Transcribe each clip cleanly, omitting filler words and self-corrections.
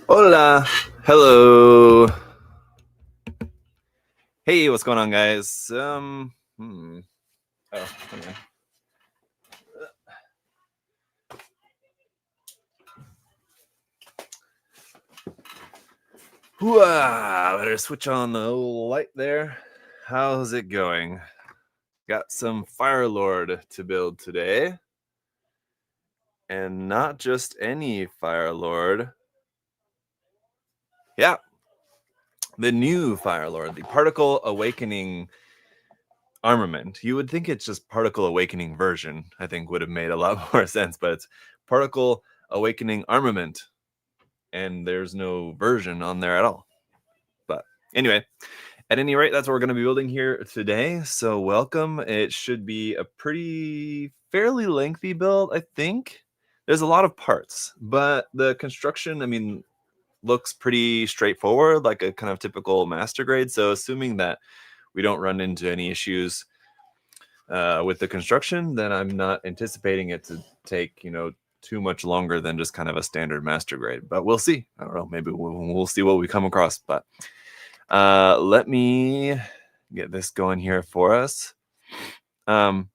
Hola. Hello. Hey, what's going on, guys? Oh, okay. Better switch on the old light there. How's it going? Got some Fire Lord to build today. And not just any Fire Lord. Yeah. The new Fire Lord, the Particle Awakening Armament. You would think it's just Particle Awakening version. I think would have made a lot more sense, but it's Particle Awakening Armament. And there's no version on there at all. But anyway, at any rate, that's what we're going to be building here today. So welcome. It should be a fairly lengthy build, I think. There's a lot of parts, but the construction, looks pretty straightforward, like a kind of typical master grade. So assuming that we don't run into any issues with the construction, then I'm not anticipating it to take, too much longer than just kind of a standard master grade, but we'll see. I don't know, maybe we'll see what we come across. But let me get this going here for us. How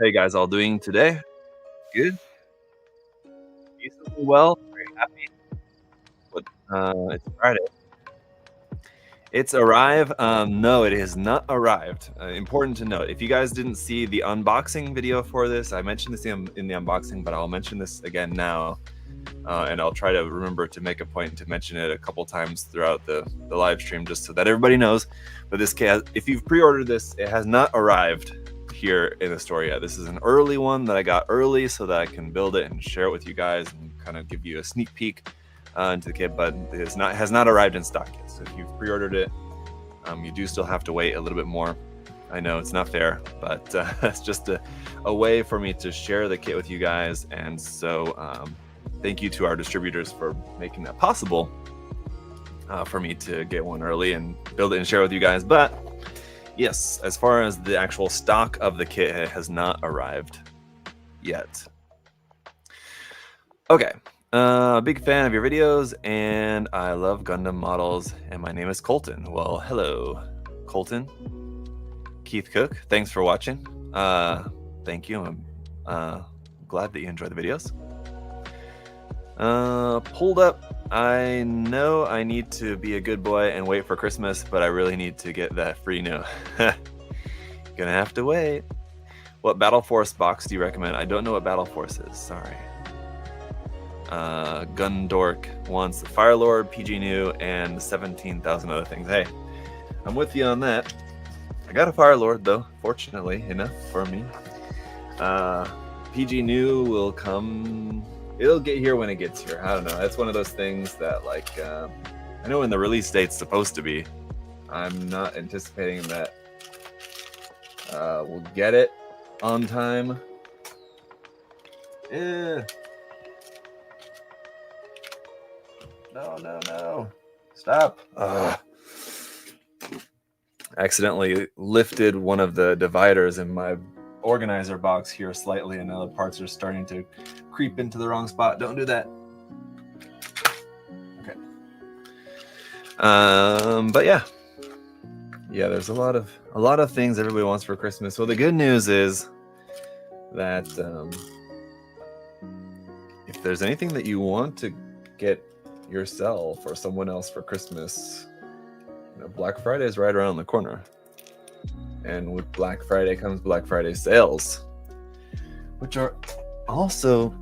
you guys all doing today? Good? Decently well? Very happy. But it's Friday. It's arrived. No, it has not arrived. Important to note, if you guys didn't see the unboxing video for this, I mentioned this in the unboxing, but I'll mention this again now. And I'll try to remember to make a point to mention it a couple times throughout the live stream, just so that everybody knows. But this case, if you've pre-ordered this, it has not arrived here in the store yet. This is an early one that I got early so that I can build it and share it with you guys and kind of give you a sneak peek into the kit, but it has not arrived in stock yet. So if you've pre-ordered it, you do still have to wait a little bit more. I know it's not fair, but it's just a way for me to share the kit with you guys. And so thank you to our distributors for making that possible for me to get one early and build it and share with you guys. But yes, as far as the actual stock of the kit, it has not arrived yet. Okay. Big fan of your videos, and I love Gundam models, and my name is Colton. Well, hello, Colton. Keith Cook, thanks for watching. Thank you. I'm glad that you enjoy the videos. Pulled up. I know I need to be a good boy and wait for Christmas, but I really need to get that free new. Gonna have to wait. What Battle Force box do you recommend? I don't know what Battle Force is, sorry. Gundork wants the Fire Lord, PG New, and 17,000 other things. Hey, I'm with you on that. I got a Fire Lord though, fortunately enough for me. PG New will come. It'll get here when it gets here. I don't know. That's one of those things that, like, I know when the release date's supposed to be. I'm not anticipating that we'll get it on time. No. Stop. Accidentally lifted one of the dividers in my organizer box here slightly, and now the parts are starting to creep into the wrong spot. Don't do that. Okay. But yeah, there's a lot of things everybody wants for Christmas. So the good news is that if there's anything that you want to get yourself or someone else for Christmas, Black Friday is right around the corner, and with Black Friday comes Black Friday sales, which are also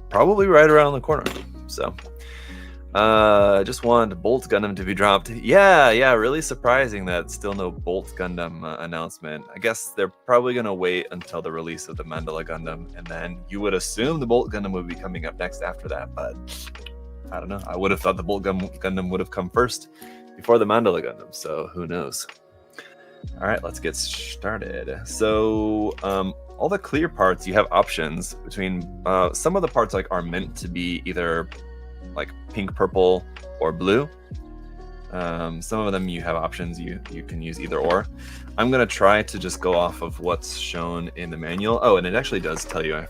probably right around the corner. So just wanted Bolt Gundam to be dropped. Yeah, really surprising that still no Bolt Gundam announcement. I guess they're probably gonna wait until the release of the Mandala Gundam, and then you would assume the Bolt Gundam would be coming up next after that, but I don't know. I would have thought the Bolt Gundam would have come first before the Mandala Gundam, so who knows. All right, let's get started. So all the clear parts, you have options between some of the parts like are meant to be either like pink, purple, or blue. Some of them you have options, you can use either or. I'm gonna try to just go off of what's shown in the manual. Oh, and it actually does tell you,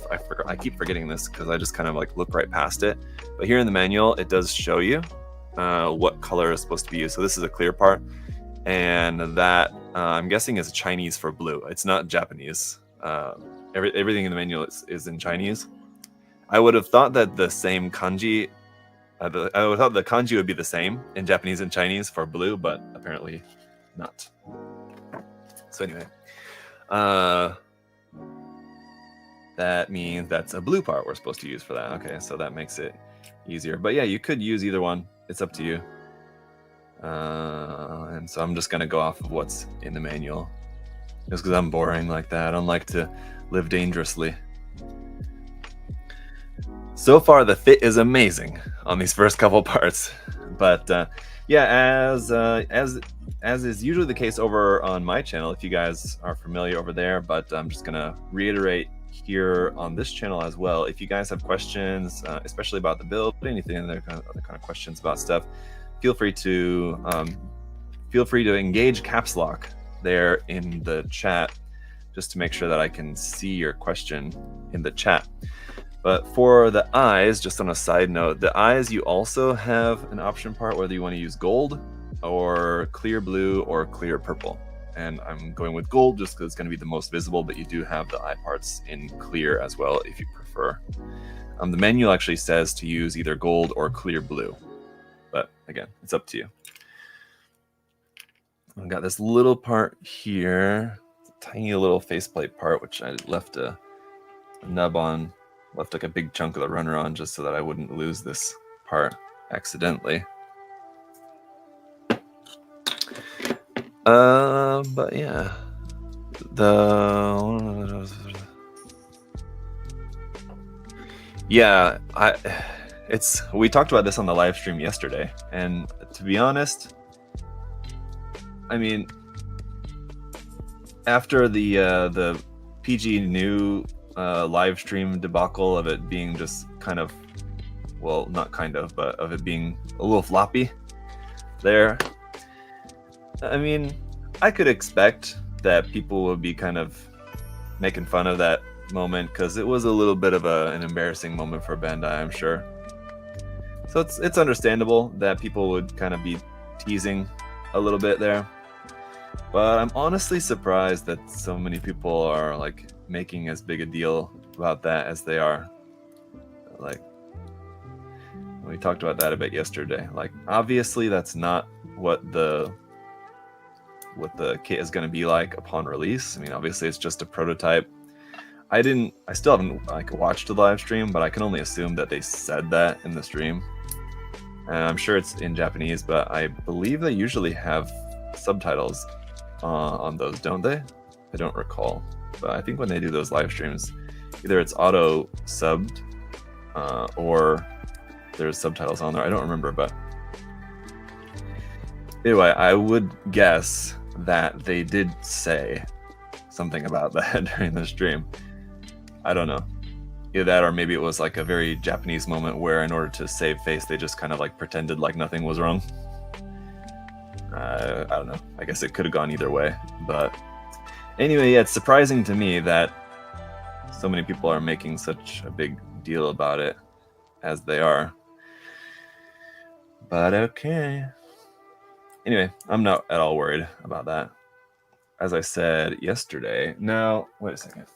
I keep forgetting this because I just kind of like look right past it. But here in the manual, it does show you what color is supposed to be used. So this is a clear part, and that I'm guessing is Chinese for blue. It's not Japanese. Everything in the manual is in Chinese. I would have thought that the same kanji, I would have thought the kanji would be the same in Japanese and Chinese for blue, but apparently not. So anyway, that means that's a blue part we're supposed to use for that. Okay, so that makes it easier. But yeah, you could use either one. It's up to you. And so I'm just going to go off of what's in the manual. Just because I'm boring like that. I don't like to live dangerously. So far, the fit is amazing on these first couple parts. But yeah, as is usually the case over on my channel, if you guys are familiar over there, but I'm just going to reiterate here on this channel as well. If you guys have questions, especially about the build, anything other kind of questions about stuff, feel free to engage caps lock there in the chat, just to make sure that I can see your question in the chat. But for the eyes, just on a side note, the eyes, you also have an option part whether you want to use gold or clear blue or clear purple. And I'm going with gold just because it's going to be the most visible, but you do have the eye parts in clear as well if you prefer. The manual actually says to use either gold or clear blue, but again, it's up to you. I've got this little part here, tiny little faceplate part, which I left a nub on, left like a big chunk of the runner on just so that I wouldn't lose this part accidentally. But yeah, we talked about this on the live stream yesterday, and to be honest, I mean, after the PG new live stream debacle of it being just kind of, well, not kind of, but of it being a little floppy there, I mean, I could expect that people would be kind of making fun of that moment because it was a little bit of an embarrassing moment for Bandai, I'm sure. So it's understandable that people would kind of be teasing a little bit there. But I'm honestly surprised that so many people are like making as big a deal about that as they are. Like, we talked about that a bit yesterday. Like, obviously that's not what the kit is going to be like upon release. I mean, obviously it's just a prototype. I still haven't like watched the live stream, but I can only assume that they said that in the stream. And I'm sure it's in Japanese, but I believe they usually have subtitles on those, don't they? I don't recall, but I think when they do those live streams, either it's auto subbed or there's subtitles on there. I don't remember, but anyway, I would guess that they did say something about that during the stream. I don't know. Either that or maybe it was like a very Japanese moment where in order to save face, they just kind of like pretended like nothing was wrong. I don't know. I guess it could have gone either way. But anyway, yeah, it's surprising to me that so many people are making such a big deal about it as they are. But okay. Anyway, I'm not at all worried about that. As I said yesterday. Now, wait a second.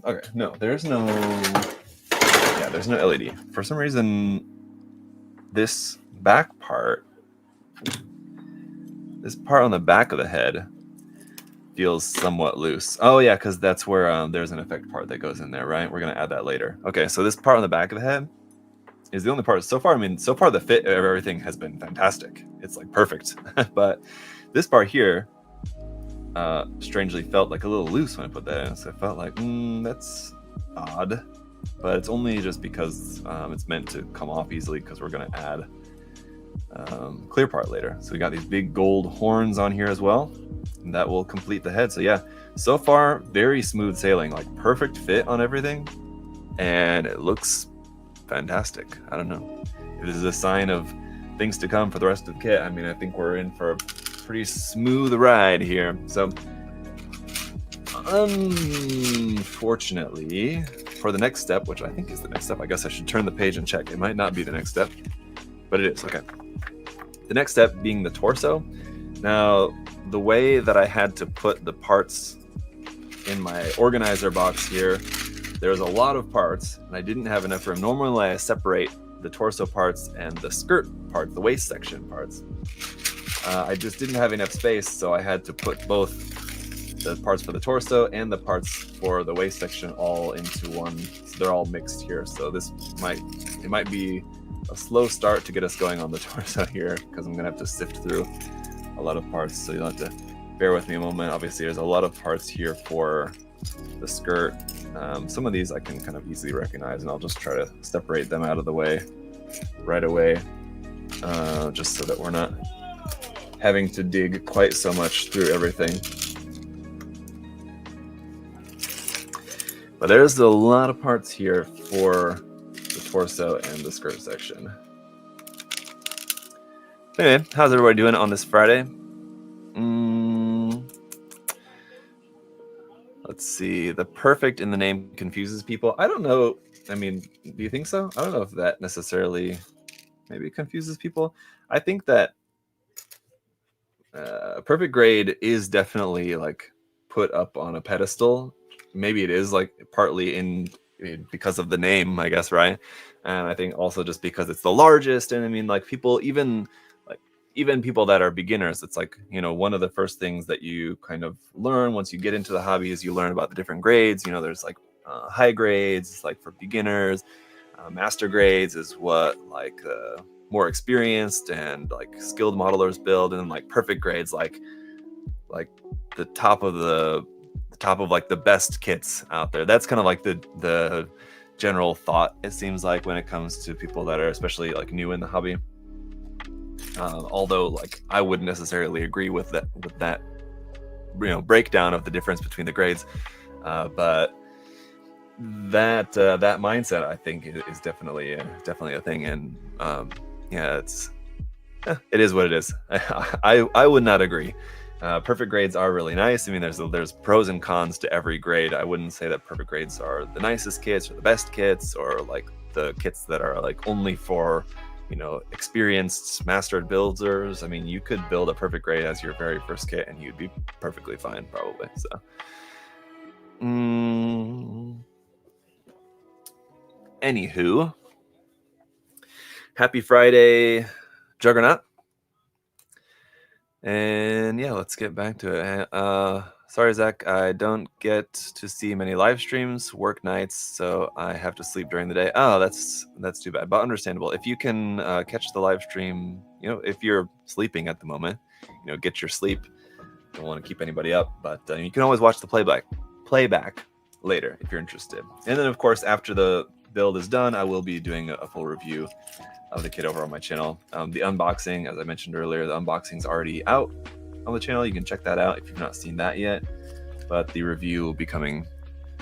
Okay, no, there's no LED. For some reason, this back part, this part on the back of the head feels somewhat loose. Oh yeah, because that's where there's an effect part that goes in there, right? We're gonna add that later. Okay, so this part on the back of the head is the only part so far. I mean, so far the fit of everything has been fantastic. It's like perfect. But this part here strangely felt like a little loose when I put that in. So I felt like, that's odd. But it's only just because it's meant to come off easily because we're going to add clear part later. So we got these big gold horns on here as well. And that will complete the head. So yeah, so far, very smooth sailing. Like perfect fit on everything. And it looks fantastic. I don't know if this is a sign of things to come for the rest of the kit. I mean, I think we're in for a pretty smooth ride here. So unfortunately, for the next step, which I think is the next step, I guess I should turn the page and check. It might not be the next step, but it is. Okay. The next step being the torso. Now, the way that I had to put the parts in my organizer box here, there's a lot of parts, and I didn't have enough room. Normally, I separate the torso parts and the skirt part, the waist section parts. I just didn't have enough space, so I had to put both the parts for the torso and the parts for the waist section all into one. So they're all mixed here. So it might be a slow start to get us going on the torso here, because I'm gonna have to sift through a lot of parts. So you'll have to bear with me a moment. Obviously, there's a lot of parts here for the skirt. Some of these I can kind of easily recognize, and I'll just try to separate them out of the way right away, just so that we're not having to dig quite so much through everything. But there's a lot of parts here for the torso and the skirt section. Anyway, how's everybody doing on this Friday? Let's see. The perfect in the name confuses people. I don't know. I mean, do you think so? I don't know if that necessarily maybe confuses people. I think that perfect grade is definitely like put up on a pedestal. Maybe it is like partly because of the name, I guess, right? And I think also just because it's the largest. And I mean, like people, even people that are beginners, it's like, you know, one of the first things that you kind of learn once you get into the hobby is you learn about the different grades. You know, there's like high grades, like for beginners. Master grades is what like more experienced and like skilled modelers build, and then like perfect grades, like the top of like the best kits out there. That's kind of like the general thought, it seems like, when it comes to people that are especially like new in the hobby. Although like I wouldn't necessarily agree with that you know, breakdown of the difference between the grades, but that mindset, I think, is definitely a thing. And yeah, it is what it is. I would not agree. Perfect grades are really nice. I mean, there's pros and cons to every grade. I wouldn't say that perfect grades are the nicest kits or the best kits, or like the kits that are like only for, you know, experienced mastered builders. I mean, you could build a perfect grade as your very first kit and you'd be perfectly fine, probably. So anywho, happy Friday, Juggernaut. And yeah, let's get back to it. Sorry, Zach, I don't get to see many live streams, work nights, so I have to sleep during the day. Oh, that's too bad, but understandable. If you can catch the live stream, you know, if you're sleeping at the moment, you know, get your sleep. Don't want to keep anybody up, but you can always watch the playback later if you're interested. And then, of course, after the build is done, I will be doing a full review of the kit over on my channel. The unboxing, as I mentioned earlier, the unboxing's already out on the channel. You can check that out if you've not seen that yet, but the review will be coming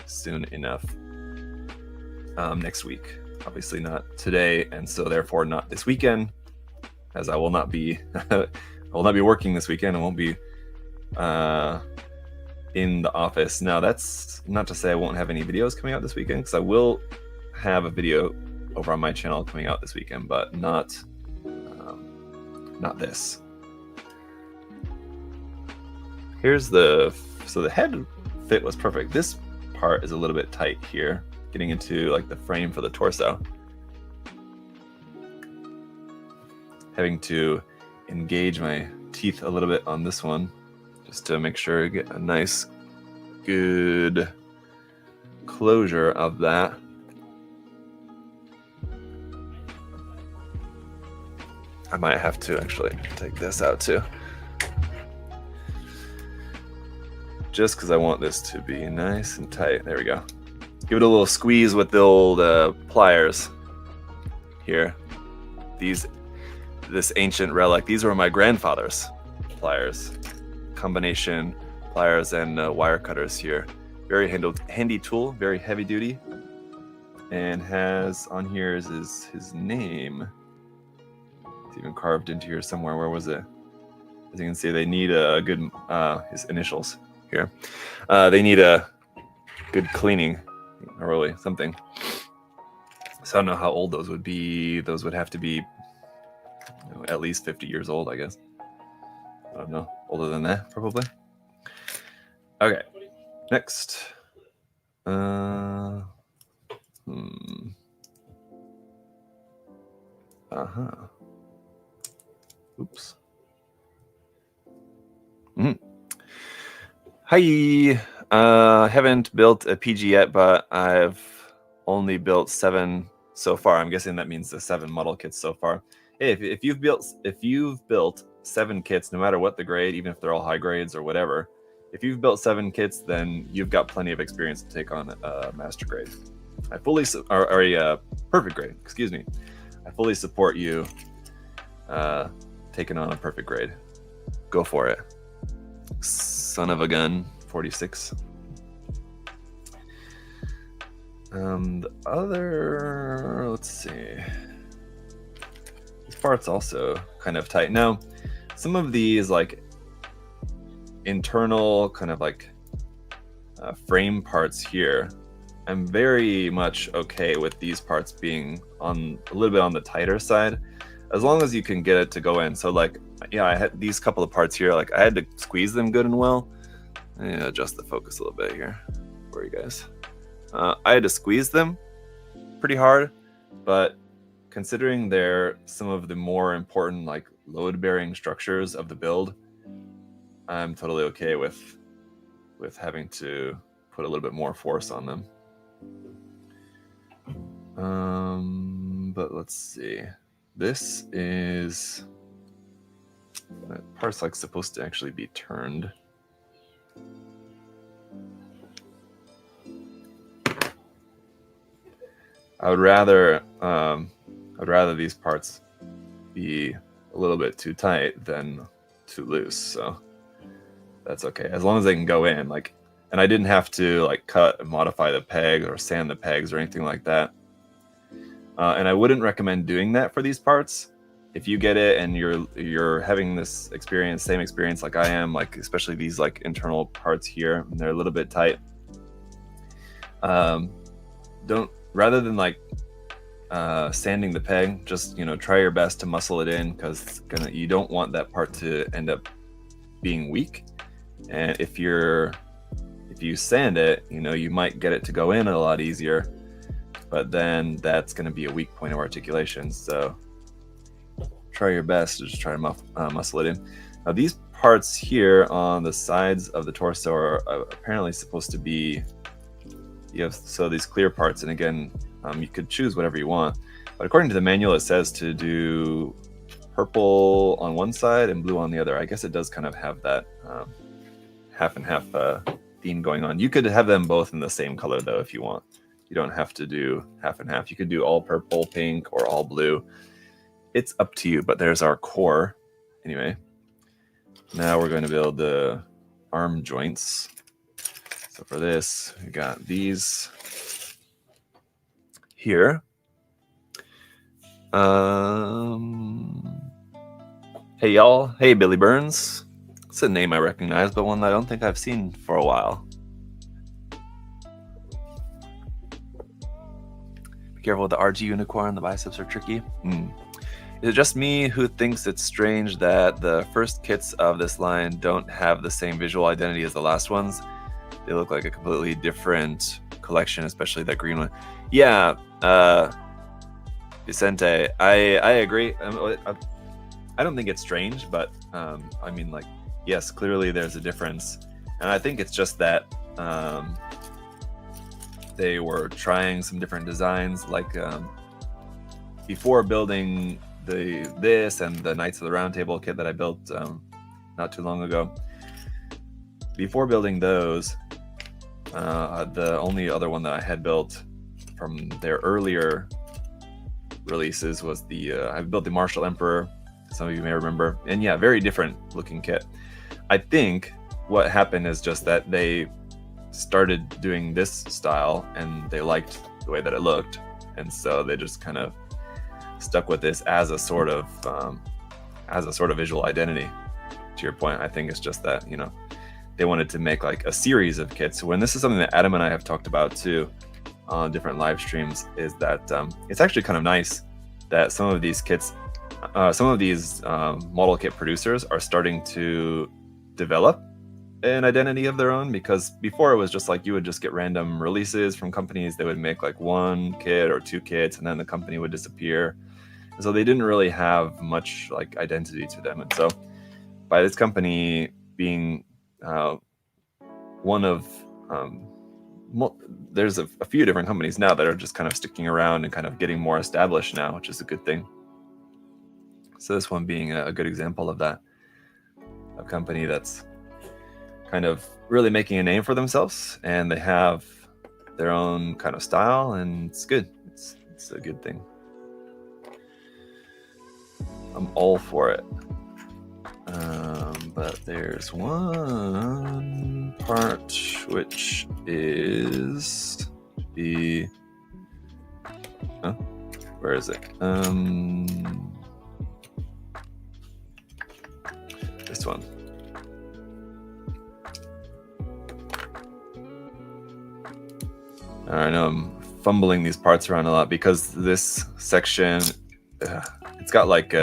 soon enough, next week. Obviously not today, and so therefore not this weekend, as I will not be working this weekend. I won't be in the office. Now, that's not to say I won't have any videos coming out this weekend, because I will have a video over on my channel coming out this weekend, but not this. So the head fit was perfect. This part is a little bit tight here, getting into like the frame for the torso. Having to engage my teeth a little bit on this one, just to make sure I get a nice, good closure of that. I might have to actually take this out too, just because I want this to be nice and tight. There we go. Give it a little squeeze with the old pliers here. This ancient relic. These were my grandfather's pliers. Combination pliers and wire cutters here. Very handy tool, very heavy duty, and has on here is his name. It's even carved into here somewhere. Where was it? As you can see, they need a good, his initials here. They need a good cleaning, or really something. So I don't know how old those would be. Those would have to be at least 50 years old, I guess. I don't know. Older than that, probably. Okay. Next. Oops. Hi. Haven't built a PG yet, but I've only built 7 so far. I'm guessing that means the 7 model kits so far. Hey, if you've built 7 kits, no matter what the grade, even if they're all high grades or whatever, if you've built 7 kits, then you've got plenty of experience to take on a master grade. I fully or a perfect grade. Excuse me. I fully support you taking on a perfect grade. Go for it. Son of a gun, 46. The other, let's see. This part's also kind of tight. Now, some of these like internal kind of like frame parts here, I'm very much okay with these parts being on a little bit on the tighter side, as long as you can get it to go in. So like, yeah, I had these couple of parts here, like I had to squeeze them good and well. Adjust the focus a little bit here for you guys. I had to squeeze them pretty hard, but considering they're some of the more important like load-bearing structures of the build, I'm totally okay with having to put a little bit more force on them. But let's see. This is that part's like supposed to actually be turned. I would rather these parts be a little bit too tight than too loose, so that's okay as long as they can go in. Like, and I didn't have to like cut and modify the peg or sand the pegs or anything like that. And I wouldn't recommend doing that for these parts. If you get it and you're having this experience, same experience like I am, like especially these like internal parts here, and they're a little bit tight. Rather than like sanding the peg, just try your best to muscle it in, because you don't want that part to end up being weak. And if you sand it, you might get it to go in a lot easier, but then that's going to be a weak point of articulation. So try your best to just try to muscle it in. Now these parts here on the sides of the torso are apparently supposed to be, so these clear parts, and again, you could choose whatever you want, but according to the manual, it says to do purple on one side and blue on the other. I guess it does kind of have that half and half theme going on. You could have them both in the same color though if you want. You don't have to do half and half. You could do all purple, pink, or all blue. It's up to you, but there's our core. Anyway, now we're going to build the arm joints. So for this, we got these here. Hey y'all. Hey Billy Burns. It's a name I recognize, but one that I don't think I've seen for a while. Be careful with the RG unicorn. The biceps are tricky. Is it just me who thinks it's strange that the first kits of this line don't have the same visual identity as the last ones? They look like a completely different collection, especially that green one. Yeah, Vicente, I agree. I don't think it's strange, but I mean, like, yes, clearly there's a difference, and I think it's just that they were trying some different designs. Like before building this and the Knights of the Round Table kit that I built not too long ago. Before building those, the only other one that I had built from their earlier releases was I built the Martial Emperor. Some of you may remember, and yeah, very different looking kit. I think what happened is just that they started doing this style and they liked the way that it looked, and so they just kind of stuck with this as a sort of visual identity. To your point, I think it's just that, you know, they wanted to make like a series of kits. When this is something that Adam and I have talked about too on different live streams, is that it's actually kind of nice that some of these kits, some of these model kit producers are starting to develop an identity of their own, because before it was just like you would just get random releases from companies. They would make like one kit or two kits and then the company would disappear. And so they didn't really have much like identity to them. And so by this company being one of there's a few different companies now that are just kind of sticking around and kind of getting more established now, which is a good thing. So this one being a good example of that, a company that's kind of really making a name for themselves, and they have their own kind of style, and it's good. It's a good thing. I'm all for it. But there's one part which is the where is it? This one. I know I'm fumbling these parts around a lot because this section, it's got like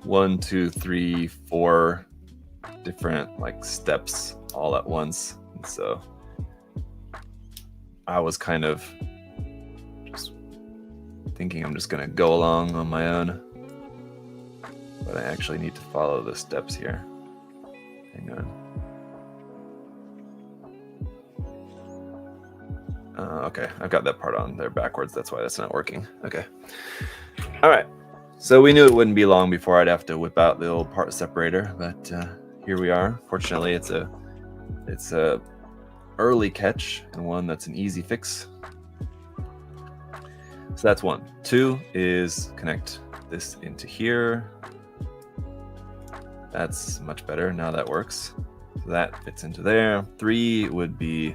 1, 2, 3, 4 different like steps all at once. And so I was kind of just thinking I'm just gonna go along on my own, but I actually need to follow the steps here. Hang on. Okay, I've got that part on there backwards. That's why that's not working. Okay. All right. So we knew it wouldn't be long before I'd have to whip out the old part separator, but here we are. Fortunately, it's a early catch and one that's an easy fix. So that's 1. 2 is connect this into here. That's much better. Now that works. So that fits into there. 3 would be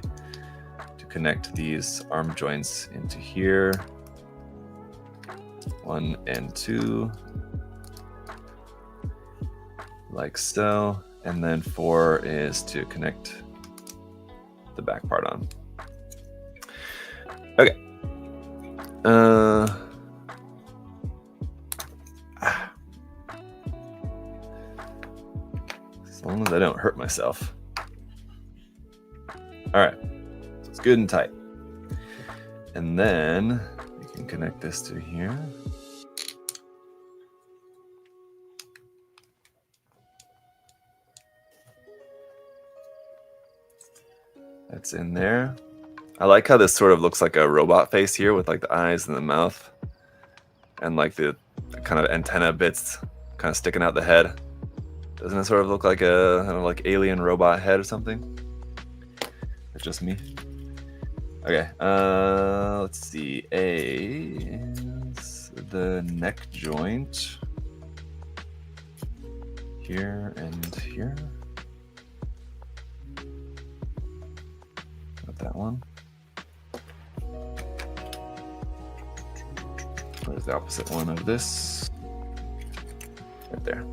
to connect these arm joints into here. 1 and 2, like so. And then 4 is to connect the back part on. Okay. As long as I don't hurt myself. All right, so it's good and tight. And then we can connect this to here. That's in there. I like how this sort of looks like a robot face here with like the eyes and the mouth and like the kind of antenna bits kind of sticking out the head. Doesn't it sort of look like a kind of like alien robot head or something? It's just me. Okay, let's see. A is the neck joint here and here. Got that one. Where's the opposite one of this? Right there.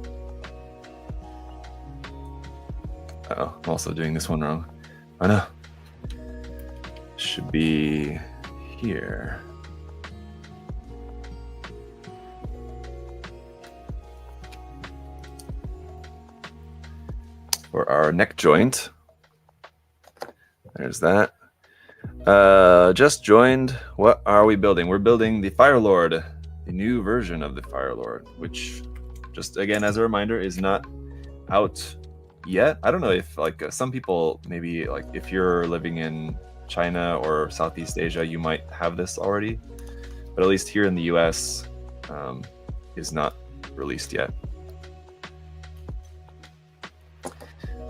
Uh-oh, I'm also doing this one wrong. Oh no. Should be here. For our neck joint. There's that. Just joined. What are we building? We're building the Fire Lord, the new version of the Fire Lord, which, just again as a reminder, is not out yet. I don't know if like some people, maybe like if you're living in China or Southeast Asia, you might have this already, but at least here in the US, is not released yet.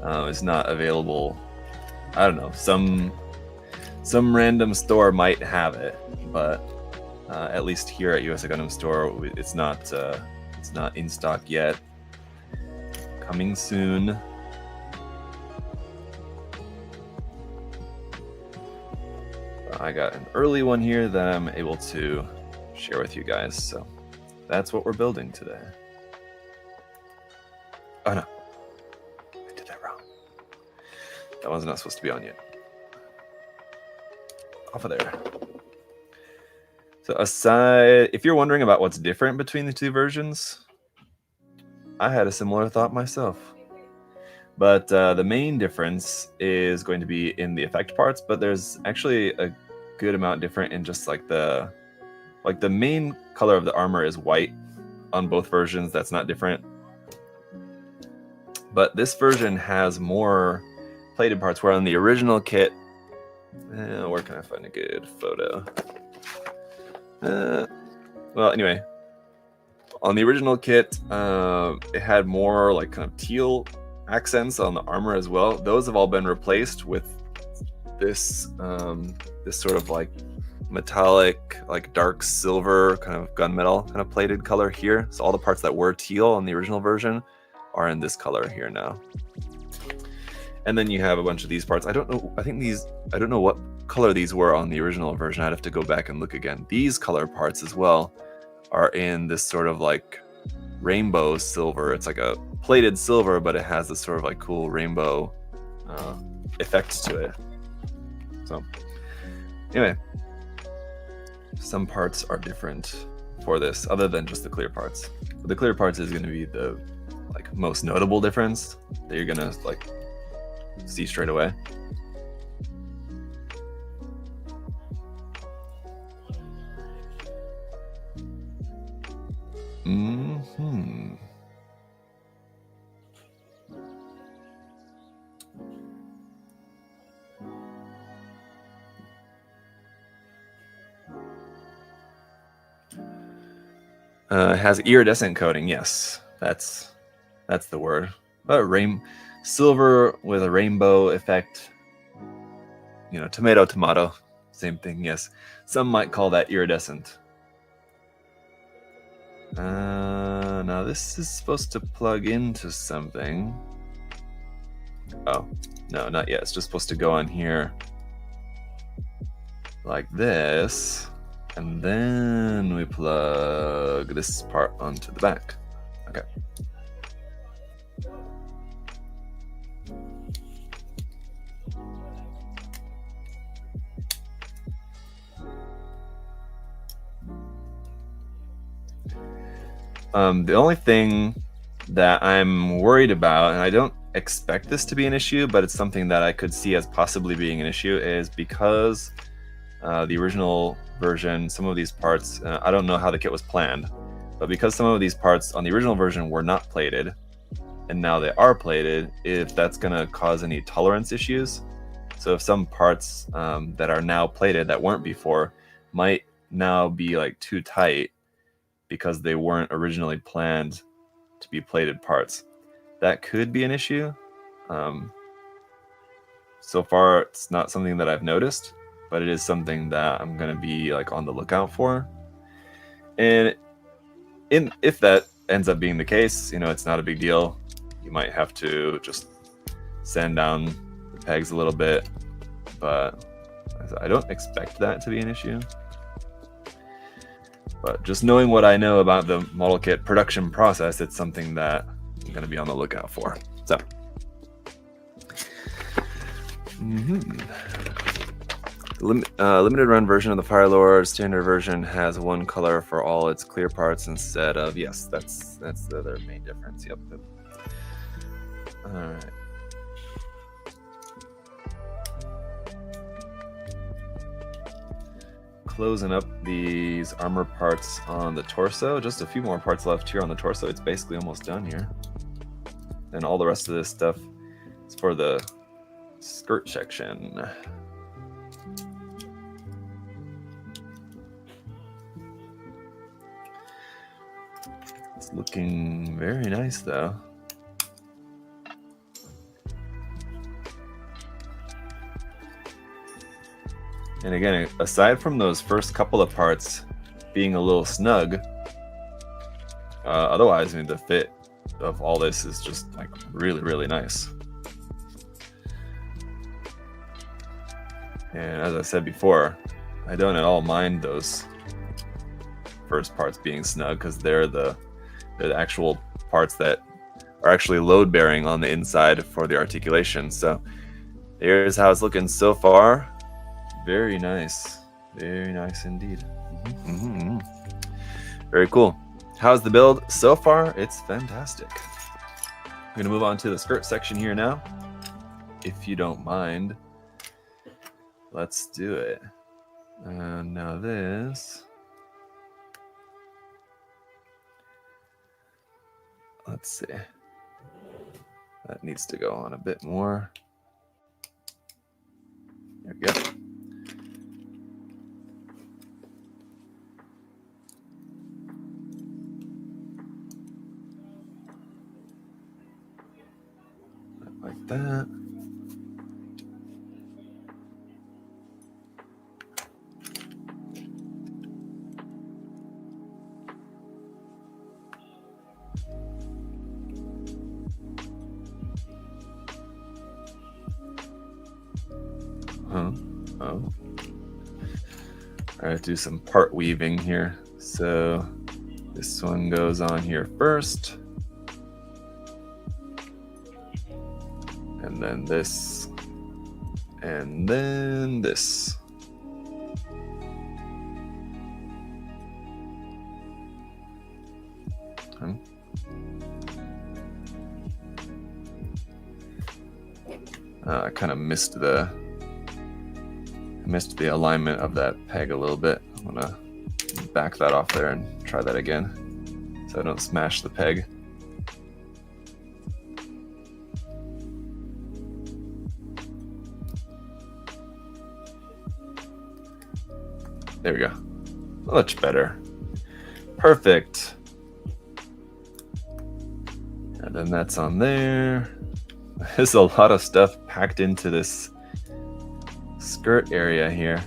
It's not available. I don't know. Some random store might have it, but at least here at USA Gundam Store, it's not in stock yet. Coming soon. I got an early one here that I'm able to share with you guys. So that's what we're building today. Oh no, I did that wrong. That one's not supposed to be on yet. Off of there. So aside, if you're wondering about what's different between the two versions, I had a similar thought myself. But the main difference is going to be in the effect parts, but there's actually a good amount different in just like the main color of the armor is white on both versions. That's not different. But this version has more plated parts, where on the original kit, where can I find a good photo? Well, anyway, on the original kit, it had more like kind of teal accents on the armor as well. Those have all been replaced with this this sort of like metallic, like dark silver kind of gunmetal kind of plated color here. So all the parts that were teal on the original version are in this color here now. And then you have a bunch of these parts. I don't know what color these were on the original version. I'd have to go back and look again. These color parts as well are in this sort of like rainbow silver. It's like a plated silver, but it has this sort of like cool rainbow effects to it. So anyway, some parts are different for this other than just the clear parts. But the clear parts is going to be the like most notable difference that you're going to like see straight away. It has iridescent coating. Yes, that's the word. Silver with a rainbow effect. You know, tomato, same thing. Yes, some might call that iridescent. Now this is supposed to plug into something. Oh, no, not yet. It's just supposed to go on here like this. And then we plug this part onto the back. Okay. The only thing that I'm worried about, and I don't expect this to be an issue, but it's something that I could see as possibly being an issue, is because the original version, some of these parts, I don't know how the kit was planned, but because some of these parts on the original version were not plated, and now they are plated, if that's going to cause any tolerance issues. So if some parts that are now plated that weren't before might now be like too tight because they weren't originally planned to be plated parts, that could be an issue. So far, it's not something that I've noticed, but it is something that I'm going to be like on the lookout for. And if that ends up being the case, you know, it's not a big deal. You might have to just sand down the pegs a little bit, but I don't expect that to be an issue. But just knowing what I know about the model kit production process, it's something that I'm going to be on the lookout for. So, limited run version of the Fire Lord standard version has one color for all its clear parts instead of, yes, that's the other main difference. Yep. All right. Closing up these armor parts on the torso. Just a few more parts left here on the torso. It's basically almost done here. And all the rest of this stuff is for the skirt section. It's looking very nice though. And again, aside from those first couple of parts being a little snug, otherwise, I mean, the fit of all this is just like really, really nice. And as I said before, I don't at all mind those first parts being snug because they're the actual parts that are actually load bearing on the inside for the articulation. So here's how it's looking so far. Very nice indeed. Very cool. How's the build so far? It's fantastic. I'm gonna move on to the skirt section here now, if you don't mind. Let's do it. And now this. Let's see. That needs to go on a bit more. There we go. Like that. Oh. All right, do some part weaving here. So this one goes on here first. And then this. And then this. I kind of missed the alignment of that peg a little bit. I'm gonna back that off there and try that again so I don't smash the peg. There we go. Much better. Perfect. And then that's on there. There's a lot of stuff packed into this skirt area here.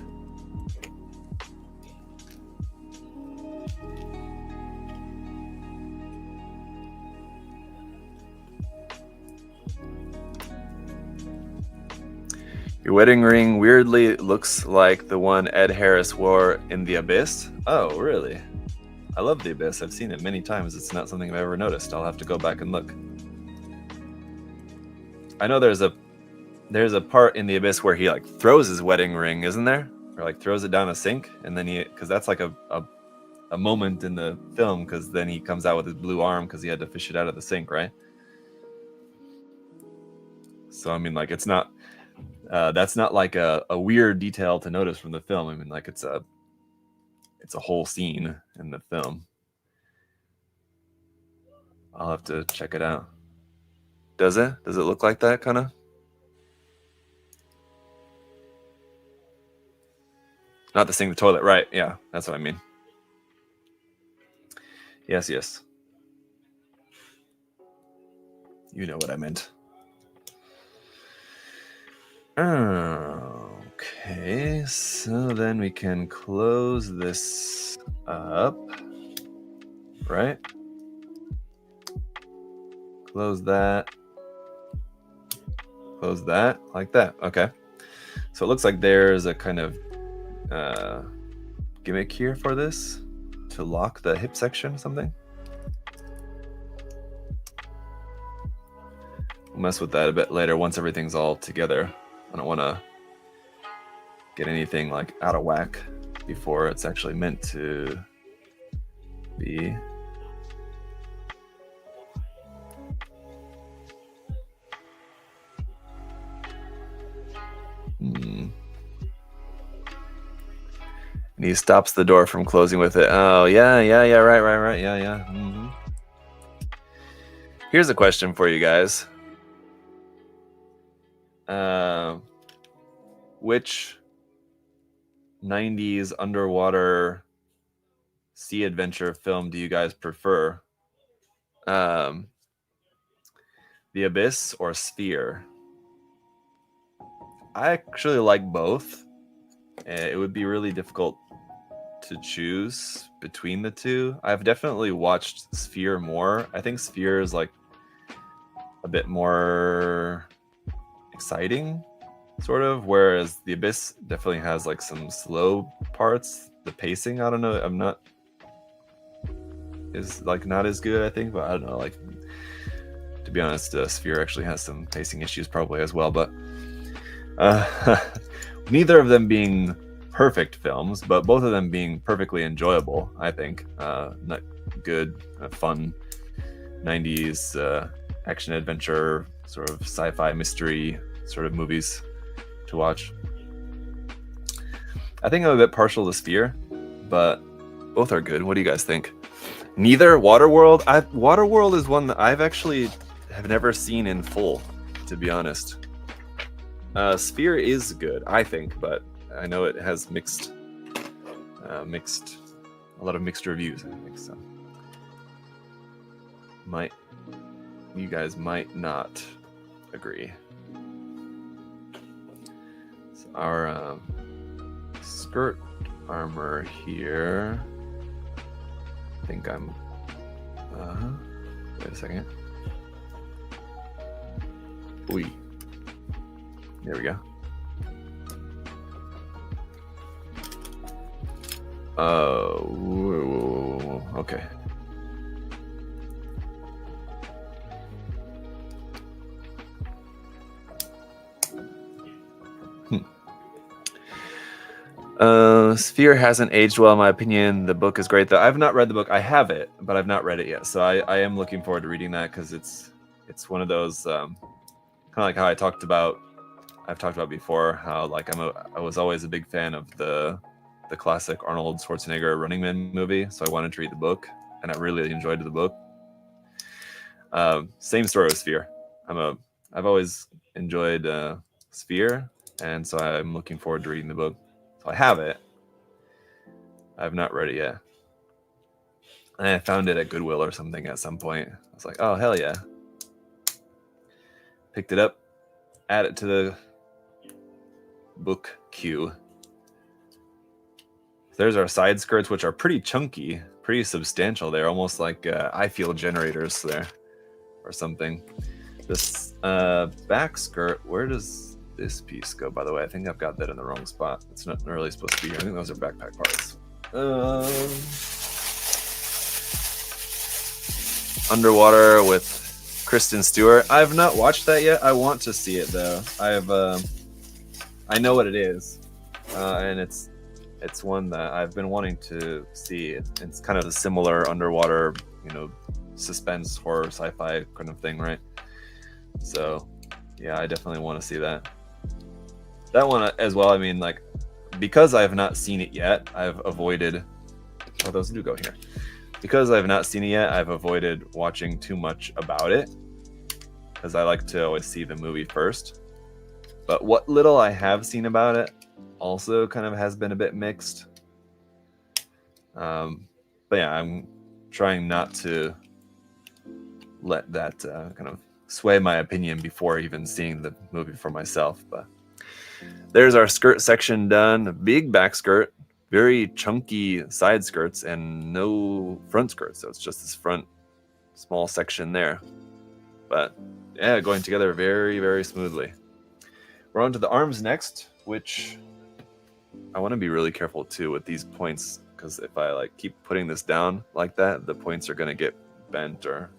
Your wedding ring weirdly looks like the one Ed Harris wore in The Abyss. Oh, really? I love The Abyss. I've seen it many times. It's not something I've ever noticed. I'll have to go back and look. I know there's a part in The Abyss where he like throws his wedding ring, isn't there? Or like throws it down a sink, and then because that's like a moment in the film, because then he comes out with his blue arm because he had to fish it out of the sink, right? So I mean, like it's not that's not like a weird detail to notice from the film. I mean, like it's a whole scene in the film. I'll have to check it out. Does it look like that kind of? Not the sink, the toilet, right? Yeah, that's what I mean. Yes. You know what I meant. Okay, so then we can close this up, right? Close that, like that. Okay, so it looks like there's a kind of gimmick here for this to lock the hip section or something. We'll mess with that a bit later once everything's all together. I don't want to get anything like out of whack before it's actually meant to be. And he stops the door from closing with it. Oh, yeah, right. Yeah. Here's a question for you guys. Which 90s underwater sea adventure film do you guys prefer? The Abyss or Sphere? I actually like both. It would be really difficult to choose between the two. I've definitely watched Sphere more. I think Sphere is like a bit more exciting, sort of, whereas The Abyss definitely has like some slow parts. The pacing, I don't know. I'm not is like not as good, I think, but I don't know. Like, to be honest, Sphere actually has some pacing issues probably as well, but neither of them being perfect films, but both of them being perfectly enjoyable, I think. Not good, fun 90s action adventure, sort of sci-fi mystery sort of movies to watch. I think I'm a bit partial to Sphere, but both are good. What do you guys think? Neither Waterworld. Waterworld is one that I've actually have never seen in full, to be honest. Sphere is good, I think, but I know it has a lot of mixed reviews, I think so. You guys might not agree. So our skirt armor here. I think I'm. Wait a second. Ooh. There we go. Okay. Sphere hasn't aged well, in my opinion. The book is great, though. I've not read the book. I have it, but I've not read it yet. So I am looking forward to reading that because it's one of those kind of like how I've talked about before. How like I was always a big fan of the classic Arnold Schwarzenegger Running Man movie, so I wanted to read the book, and I really enjoyed the book. Same story with Sphere. I've always enjoyed Sphere, and so I'm looking forward to reading the book. So I have it. I've not read it yet. And I found it at Goodwill or something at some point. I was like, oh, hell yeah. Picked it up, add it to the book queue. There's our side skirts, which are pretty chunky, pretty substantial. They're almost like I feel generators there or something. This back skirt, where does this piece go, by the way? I think I've got that in the wrong spot. It's not really supposed to be here. I think those are backpack parts. Underwater with Kristen Stewart. I've not watched that yet. I want to see it though. I know what it is, and it's one that I've been wanting to see. It's kind of a similar underwater, suspense horror sci-fi kind of thing, right? So yeah, I definitely want to see that one as well. I mean, like, because I have not seen it yet, I've avoided those do go here. Because I've not seen it yet, I've avoided watching too much about it because I like to always see the movie first. But what little I have seen about it also kind of has been a bit mixed. But yeah, I'm trying not to let that kind of sway my opinion before even seeing the movie for myself. But there's our skirt section done. A big back skirt, very chunky side skirts, and no front skirts. So it's just this front small section there. But yeah, going together very, very smoothly. We're on to the arms next, which I want to be really careful too with these points, because if I like keep putting this down like that, the points are going to get bent or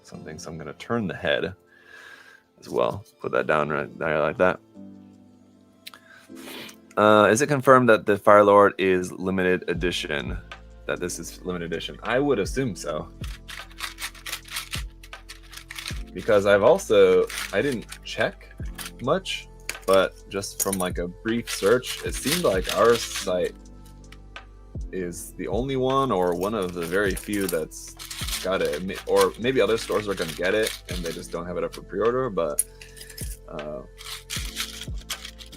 something. So I'm going to turn the head as well. Put that down right there like that. Is it confirmed that the Fire Lord is limited edition? That this is limited edition? I would assume so. Because I didn't check much, but just from like a brief search, it seemed like our site is the only one or one of the very few that's got it. Or maybe other stores are going to get it and they just don't have it up for pre-order, but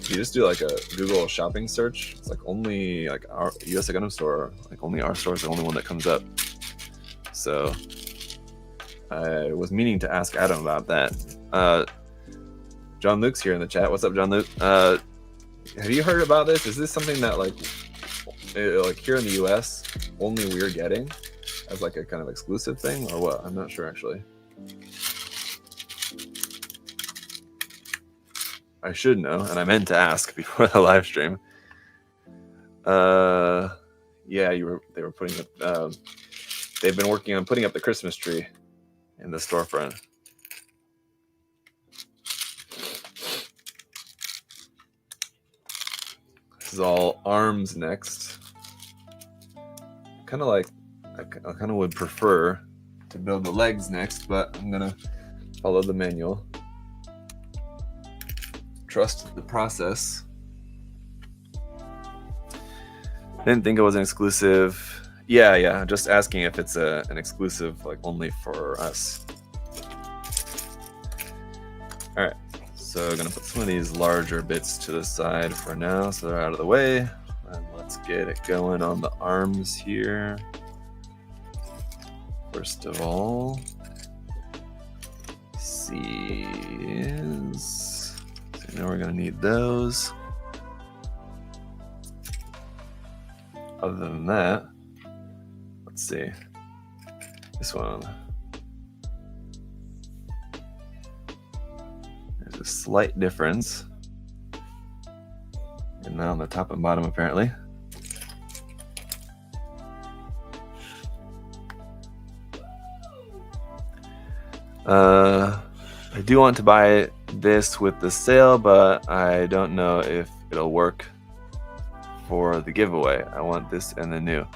you just do like a Google shopping search, it's like only like our US Gundam store, like only our store is the only one that comes up. So I was meaning to ask Adam about that. John Luke's here in the chat. What's up, John Luke? Have you heard about this? Is this something that like here in the US only we're getting as like a kind of exclusive thing or what? I'm not sure actually. I should know, and I meant to ask before the live stream. Yeah, they were putting it. they've been working on putting up the Christmas tree in the storefront. This is all arms next. Kind of like, I kind of would prefer to build the legs next, but I'm gonna follow the manual. Trust the process. Didn't think it was an exclusive. Yeah, just asking if it's an exclusive, like only for us. All right, so I'm gonna put some of these larger bits to the side for now, so they're out of the way. And let's get it going on the arms here. First of all, C's. So now we're gonna need those. Other than that, let's see. This one. There's a slight difference. And now on the top and bottom, apparently. I do want to buy this with the sale, but I don't know if it'll work for the giveaway. I want this and the new.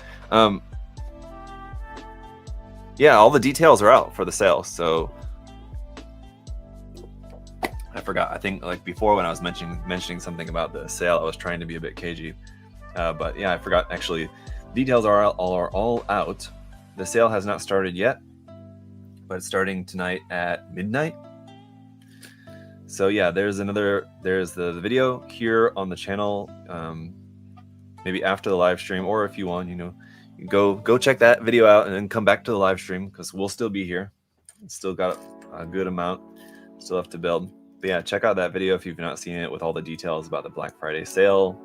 Yeah, all the details are out for the sale. So I forgot. I think like before when I was mentioning something about the sale, I was trying to be a bit cagey. But yeah, I forgot. Actually, details are all out. The sale has not started yet, but it's starting tonight at midnight. So yeah, there's the video here on the channel. Maybe after the live stream, or if you want, you go check that video out and then come back to the live stream, because we'll still be here. It's still got a good amount still have to build. But yeah, check out that video if you've not seen it, with all the details about the Black Friday sale.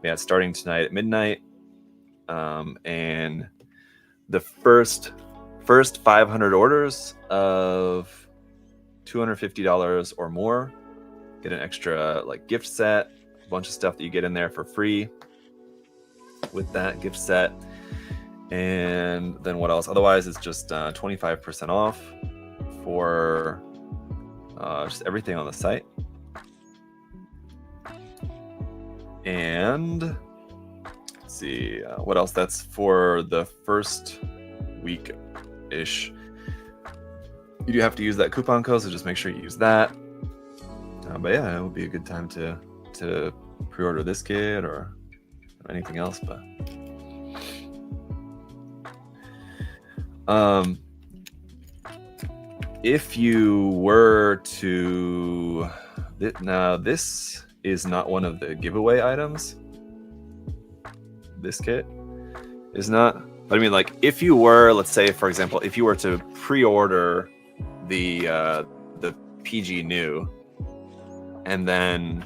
Yeah, it's starting tonight at midnight. And the first 500 orders of $250 or more get an extra like gift set, a bunch of stuff that you get in there for free with that gift set. And then what else? Otherwise, it's just 25% off for just everything on the site. And let's see what else. That's for the first week-ish. You do have to use that coupon code, so just make sure you use that. But yeah, it would be a good time to pre-order this kit or anything else. But if you were to, now this is not one of the giveaway items. This kit is not. But I mean, like, if you were, let's say, for example, if you were to pre-order the PG new, and then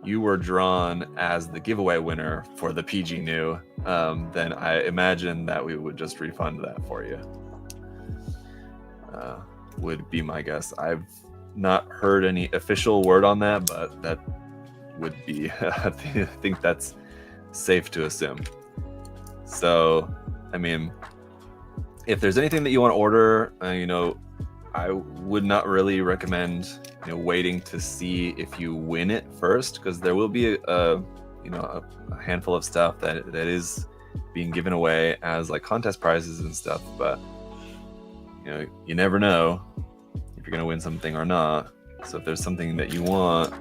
you were drawn as the giveaway winner for the PG new, then I imagine that we would just refund that for you. Would be my guess. I've not heard any official word on that, but that would be, I think that's safe to assume. So, I mean, if there's anything that you want to order, I would not really recommend waiting to see if you win it first, because there will be a handful of stuff that is being given away as like contest prizes and stuff, but you never know if you're gonna win something or not. So if there's something that you want,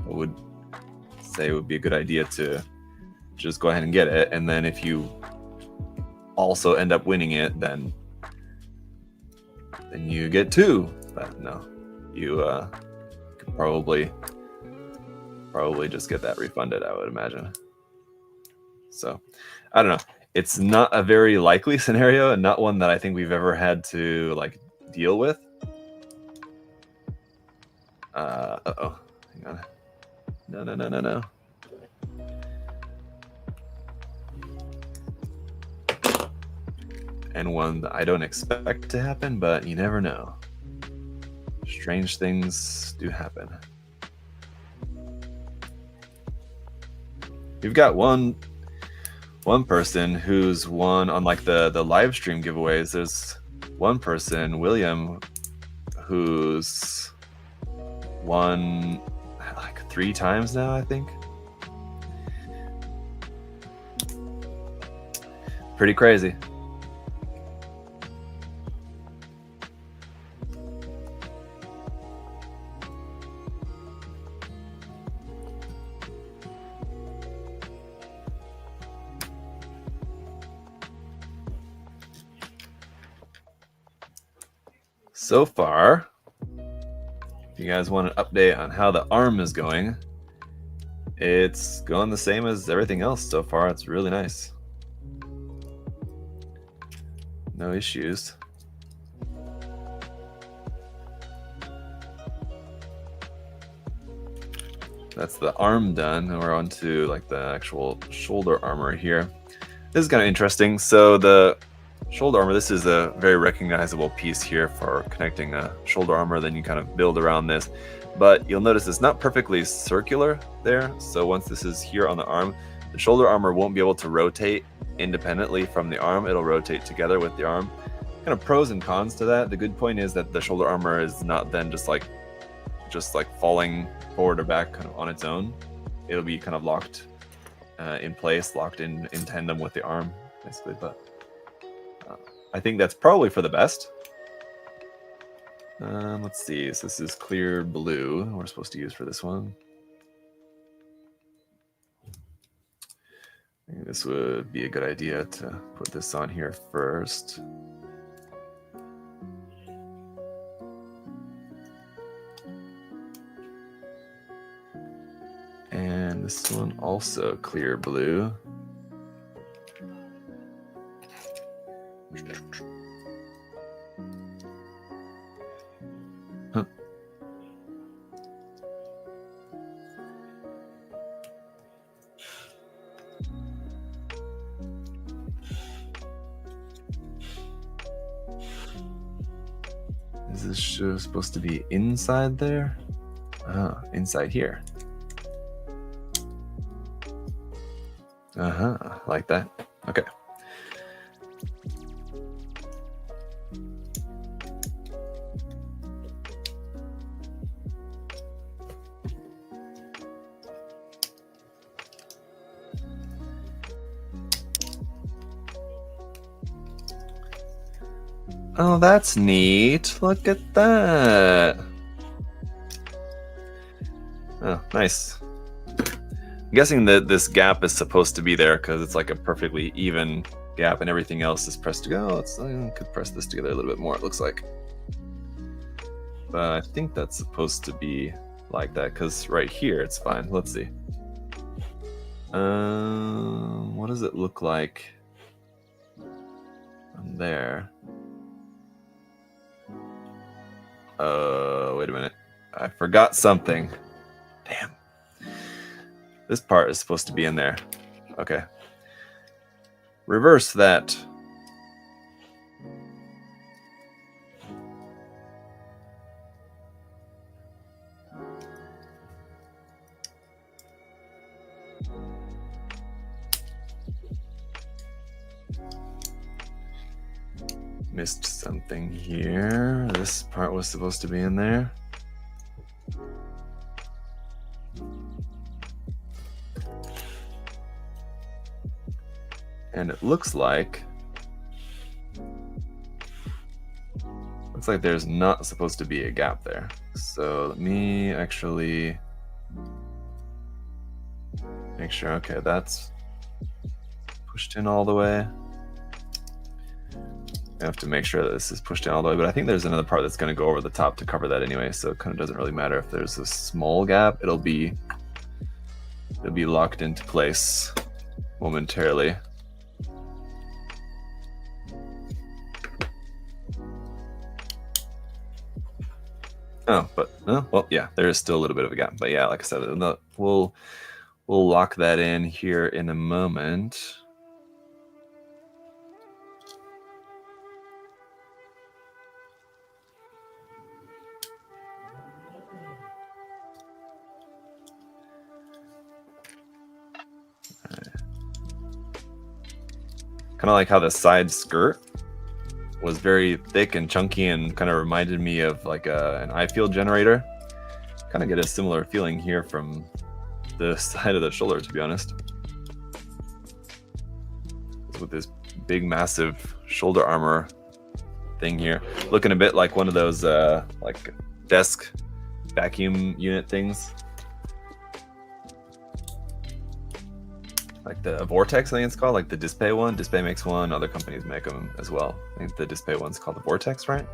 I would say it would be a good idea to just go ahead and get it. And then if you also end up winning it, then you get two. But no, you could probably just get that refunded, I would imagine. So I don't know. It's not a very likely scenario, and not one that I think we've ever had to like deal with. Uh-oh. Hang on. No. And one that I don't expect to happen, but you never know. Strange things do happen. We've got one one person who's won on like the live stream giveaways. There's one person, William, who's won like 3 times now, I think. Pretty crazy. So far, if you guys want an update on how the arm is going, it's going the same as everything else so far. It's really nice. No issues. That's the arm done, and we're on to like the actual shoulder armor here. This is kind of interesting. So the shoulder armor, this is a very recognizable piece here for connecting a shoulder armor. Then you kind of build around this, but you'll notice it's not perfectly circular there. So once this is here on the arm, the shoulder armor won't be able to rotate independently from the arm. It'll rotate together with the arm. Kind of pros and cons to that. The good point is that the shoulder armor is not then just like falling forward or back kind of on its own. It'll be kind of locked in place, locked in tandem with the arm, basically. But I think that's probably for the best. Let's see. So this is clear blue we're supposed to use for this one. I think this would be a good idea to put this on here first. And this one also clear blue. Huh. Is this supposed to be inside there? Oh, inside here. Like that. Okay. Oh, that's neat. Look at that. Oh, nice. I'm guessing that this gap is supposed to be there because it's like a perfectly even gap and everything else is pressed together. I could press this together a little bit more, it looks like. But I think that's supposed to be like that because right here it's fine. Let's see. What does it look like on there? Wait a minute. I forgot something. Damn. This part is supposed to be in there. Okay. Reverse that. Missed something here. This part was supposed to be in there. And it looks like there's not supposed to be a gap there. So let me actually make sure. Okay, that's pushed in all the way. I have to make sure that this is pushed in all the way, but I think there's another part that's going to go over the top to cover that anyway, so it kind of doesn't really matter if there's a small gap. It'll be locked into place momentarily. Oh, but well, yeah, there is still a little bit of a gap. But yeah, like I said, we'll lock that in here in a moment. Kind of like how the side skirt was very thick and chunky and kind of reminded me of like an eye field generator. Kind of get a similar feeling here from the side of the shoulder, to be honest. With this big, massive shoulder armor thing here, looking a bit like one of those like desk vacuum unit things, like the Vortex, I think it's called, like the Display one. Display makes one, other companies make them as well. I think the Display one's called the Vortex, right?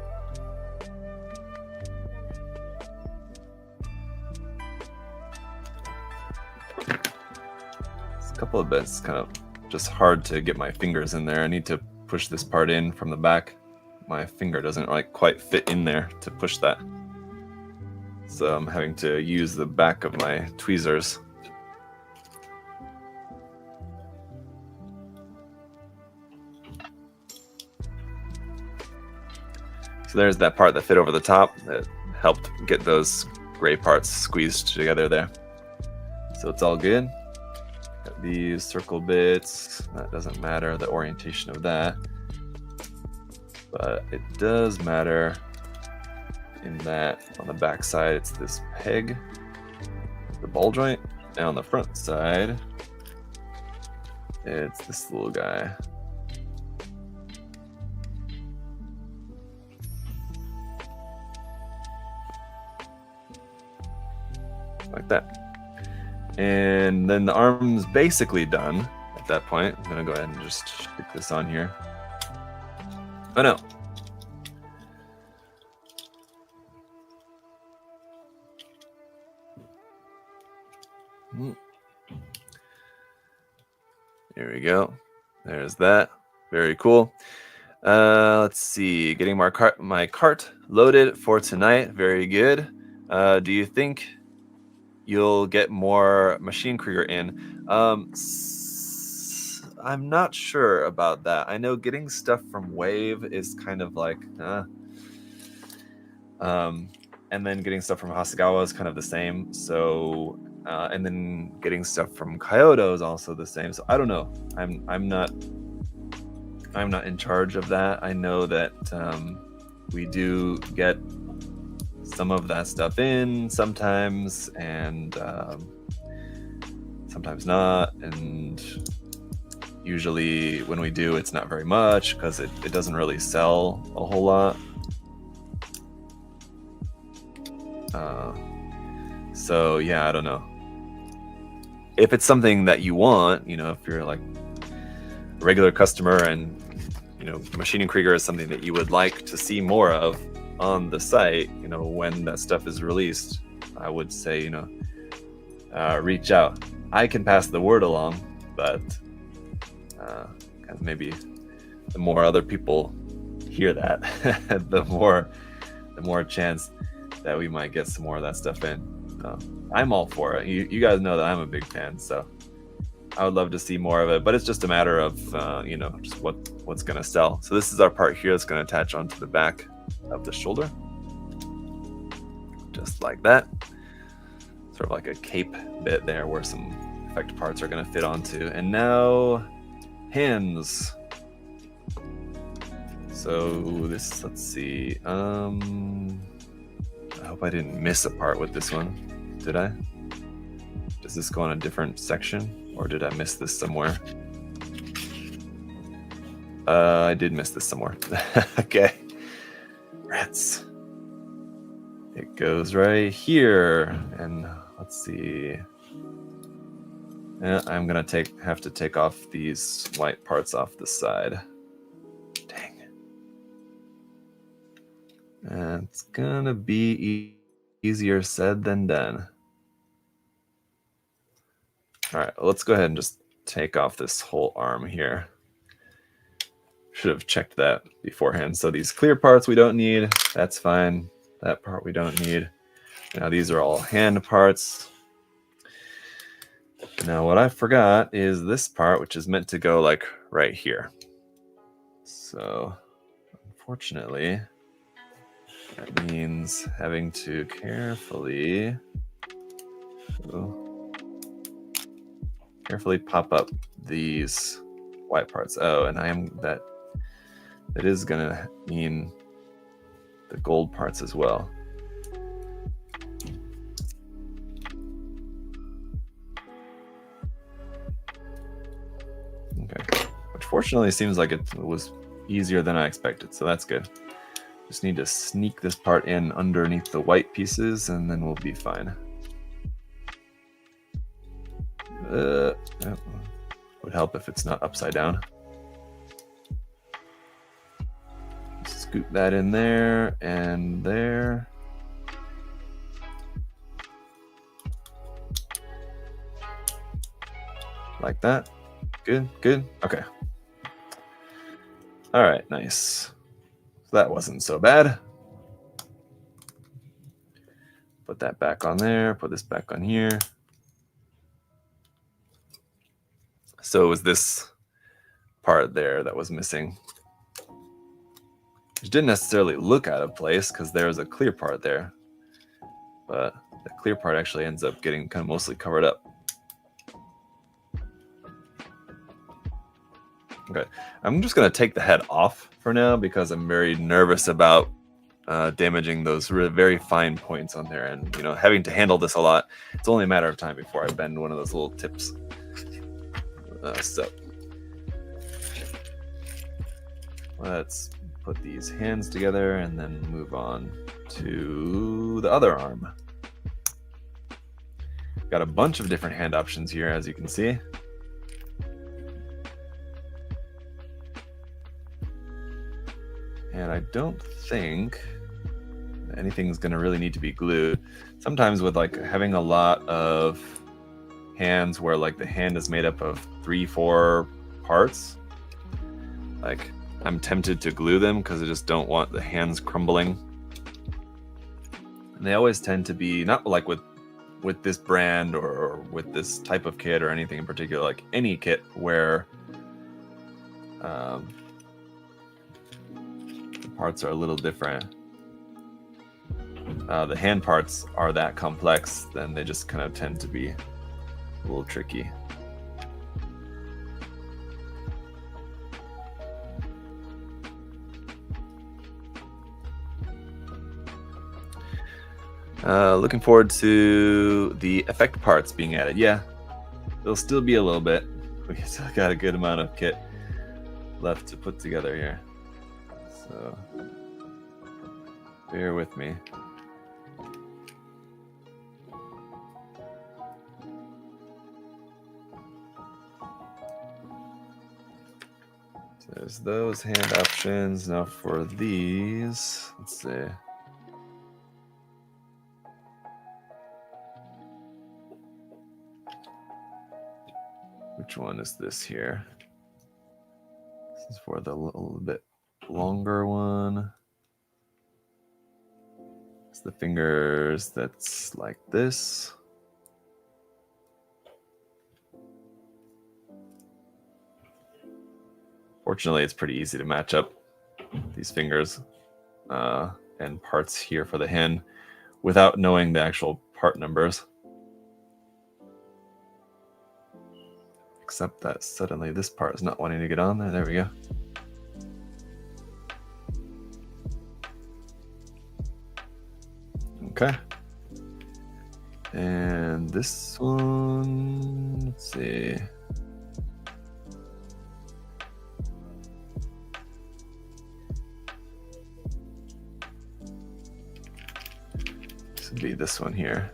It's a couple of bits, kind of just hard to get my fingers in there. I need to push this part in from the back. My finger doesn't like quite fit in there to push that, so I'm having to use the back of my tweezers. So there's that part that fit over the top that helped get those gray parts squeezed together there. So it's all good. Got these circle bits. That doesn't matter, the orientation of that. But it does matter in that on the back side it's this peg, the ball joint, and on the front side it's this little guy. Like that. And then the arm's basically done at that point. I'm gonna go ahead and just stick this on here. Oh no. There we go. There's that. Very cool. Let's see. Getting my cart loaded for tonight. Very good. Do you think you'll get more Machine Krieger in? I'm not sure about that. I know getting stuff from Wave is kind of like, and then getting stuff from Hasegawa is kind of the same. So, and then getting stuff from Kyoto is also the same. So I don't know. I'm not in charge of that. I know that we do get some of that stuff in sometimes, and sometimes not. And usually when we do, it's not very much because it doesn't really sell a whole lot. So yeah, I don't know. If it's something that you want, you know, if you're like a regular customer and, you know, Machining Krieger is something that you would like to see more of on the site, you know, when that stuff is released, I would say, you know, reach out. I can pass the word along, but kind of maybe the more other people hear that, the more chance that we might get some more of that stuff in. I'm all for it. You guys know that I'm a big fan, so I would love to see more of it. But it's just a matter of you know, just what's gonna sell. So this is our part here that's gonna attach onto the back of the shoulder, just like that. Sort of like a cape bit there where some effect parts are gonna fit onto. And now hands. So this, let's see. I hope I didn't miss a part with this one. Did I? Does this go on a different section, or did I miss this somewhere? I did miss this somewhere. Okay. Rats. It goes right here, and let's see. I'm gonna have to take off these white parts off the side. Dang. It's gonna be easier said than done. All right, let's go ahead and just take off this whole arm here. Should have checked that beforehand. So these clear parts we don't need. That's fine. That part we don't need. Now these are all hand parts. Now what I forgot is this part, which is meant to go like right here. So unfortunately, that means having to carefully pop up these white parts. Oh, and that is gonna mean the gold parts as well. Okay, which fortunately seems like it was easier than I expected, so that's good. Just need to sneak this part in underneath the white pieces, and then we'll be fine. Would help if it's not upside down. Scoot that in there and there. Like that. Good, good. Okay. All right, nice. So that wasn't so bad. Put that back on there. Put this back on here. So it was this part there that was missing. Which didn't necessarily look out of place because there was a clear part there. But the clear part actually ends up getting kind of mostly covered up. Okay, I'm just going to take the head off for now because I'm very nervous about damaging those very fine points on there. And, you know, having to handle this a lot, it's only a matter of time before I bend one of those little tips. So let's put these hands together and then move on to the other arm. Got a bunch of different hand options here, as you can see. And I don't think anything's going to really need to be glued. Sometimes with like having a lot of hands where like the hand is made up of 3-4 parts, like I'm tempted to glue them because I just don't want the hands crumbling. And they always tend to be not like with this brand or with this type of kit or anything in particular, like any kit where the parts are a little different. The hand parts are that complex, then they just kind of tend to be a little tricky. Looking forward to the effect parts being added. Yeah, there'll still be a little bit. We still got a good amount of kit left to put together here. So bear with me. So there's those hand options. Now for these, let's see. Which one is this here? This is for the little bit longer one. It's the fingers that's like this. Fortunately, it's pretty easy to match up these fingers and parts here for the hand without knowing the actual part numbers. Except that suddenly this part is not wanting to get on there. There we go. Okay. And this one, let's see. This would be this one here.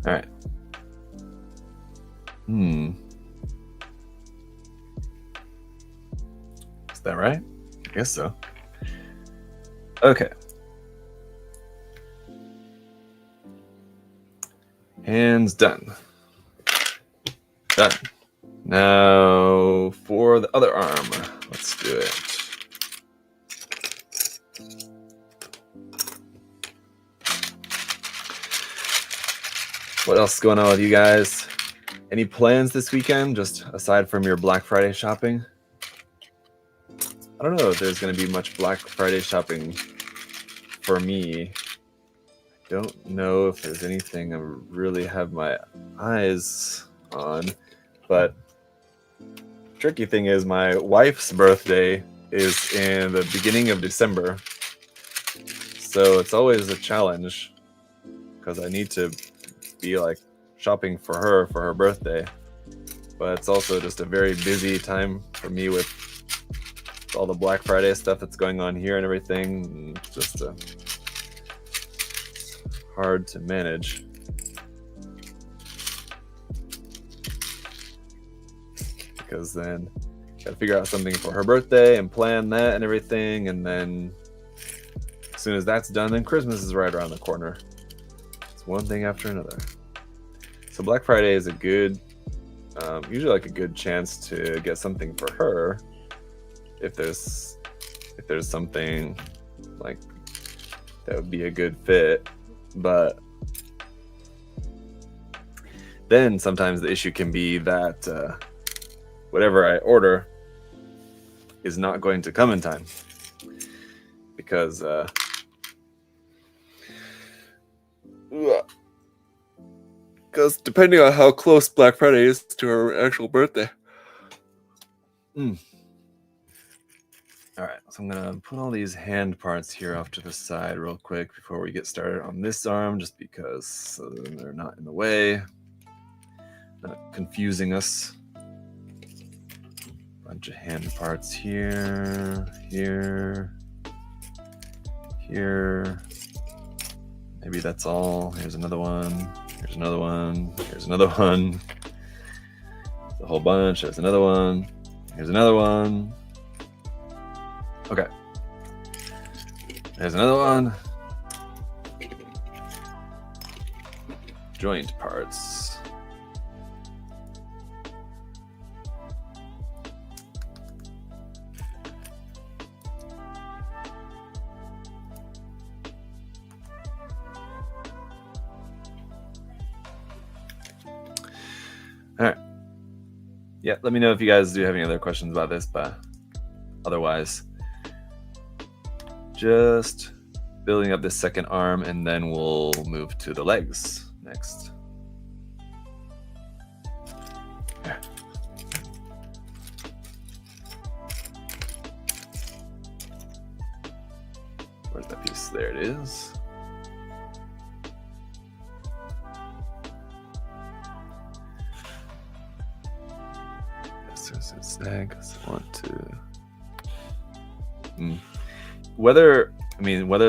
All right. Is that right? I guess so. Okay. Hands done. Done. Now for the other arm. Let's do it. What else is going on with you guys? Any plans this weekend, just aside from your Black Friday shopping? I don't know if there's going to be much Black Friday shopping for me. I don't know if there's anything I really have my eyes on, but tricky thing is my wife's birthday is in the beginning of December, so it's always a challenge because I need to be like shopping for her birthday, but it's also just a very busy time for me with all the Black Friday stuff that's going on here and everything. It's just hard to manage. Because then gotta figure out something for her birthday and plan that and everything, and then as soon as that's done, then Christmas is right around the corner. It's one thing after another. So Black Friday is a good, usually like a good chance to get something for her if there's something like that would be a good fit. But then sometimes the issue can be that whatever I order is not going to come in time, because depending on how close Black Friday is to her actual birthday. All right, so I'm gonna put all these hand parts here off to the side real quick before we get started on this arm, just because they're not in the way, not confusing us. Bunch of hand parts here, here, here. Maybe that's all. Here's another one. Here's another one. Here's another one. A whole bunch. There's another one. Here's another one. Okay. There's another one. Joint parts. All right. Yeah, let me know if you guys do have any other questions about this, but otherwise, just building up this second arm, and then we'll move to the legs next. Yeah. Where's that piece? There it is. Snag. I want to. Whether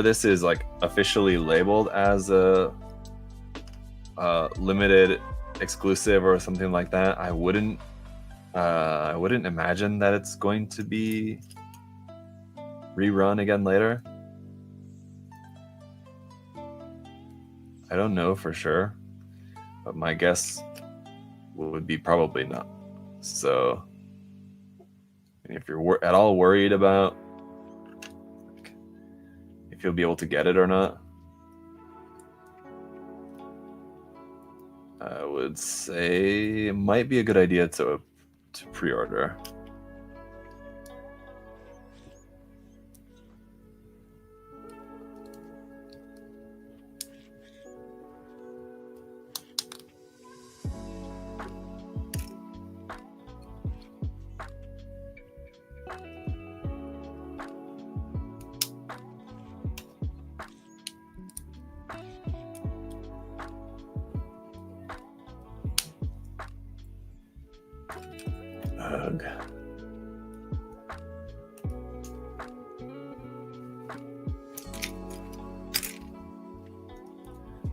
this is like officially labeled as a limited exclusive or something like that, I wouldn't imagine that it's going to be rerun again later. I don't know for sure, but my guess would be probably not. So if you're at all worried about if you'll be able to get it or not, I would say it might be a good idea to pre-order.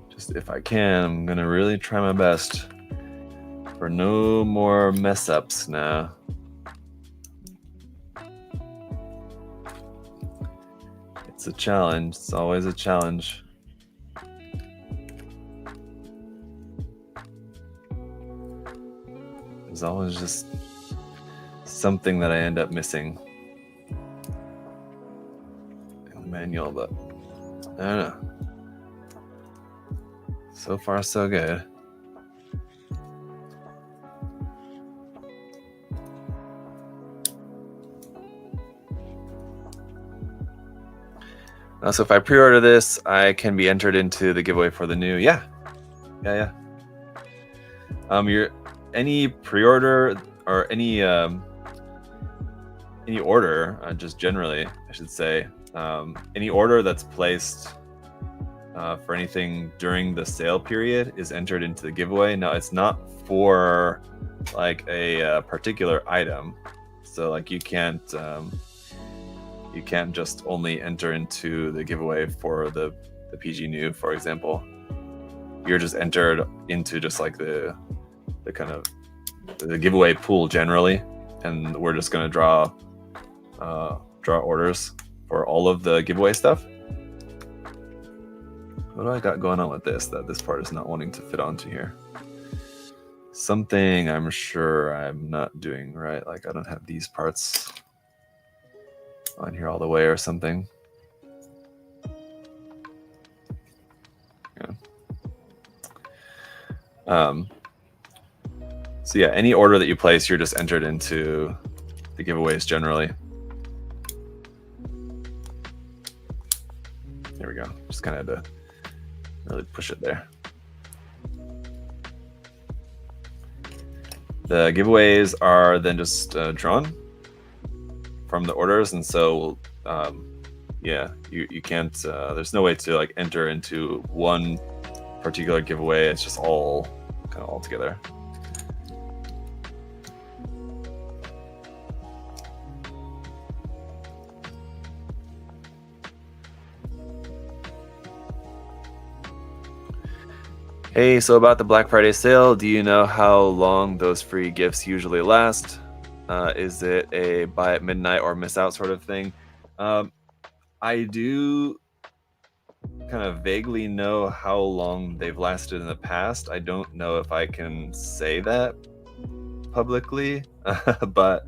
Just if I can, I'm gonna really try my best for no more mess ups now. It's a challenge. It's always a challenge. There's always just something that I end up missing in the manual, but I don't know. So far, so good. So if I pre-order this, I can be entered into the giveaway for the new. Yeah. Any pre-order or any order, just generally, I should say, any order that's placed for anything during the sale period is entered into the giveaway. Now, it's not for like a particular item, so like you can't just only enter into the giveaway for the PG new, for example. You're just entered into just like the kind of the giveaway pool generally, and we're just going to draw orders for all of the giveaway stuff. What do I got going on with this that this part is not wanting to fit onto here? Something I'm sure I'm not doing right, like I don't have these parts on here all the way or something. Yeah. So yeah, any order that you place, you're just entered into the giveaways generally. There we go. Just kind of had to really push it there. The giveaways are then just drawn from the orders, and so yeah, you can't. There's no way to like enter into one particular giveaway. It's just all kind of all together. Hey, so about the Black Friday sale, do you know how long those free gifts usually last? Is it a buy at midnight or miss out sort of thing? I do kind of vaguely know how long they've lasted in the past. I don't know if I can say that publicly, but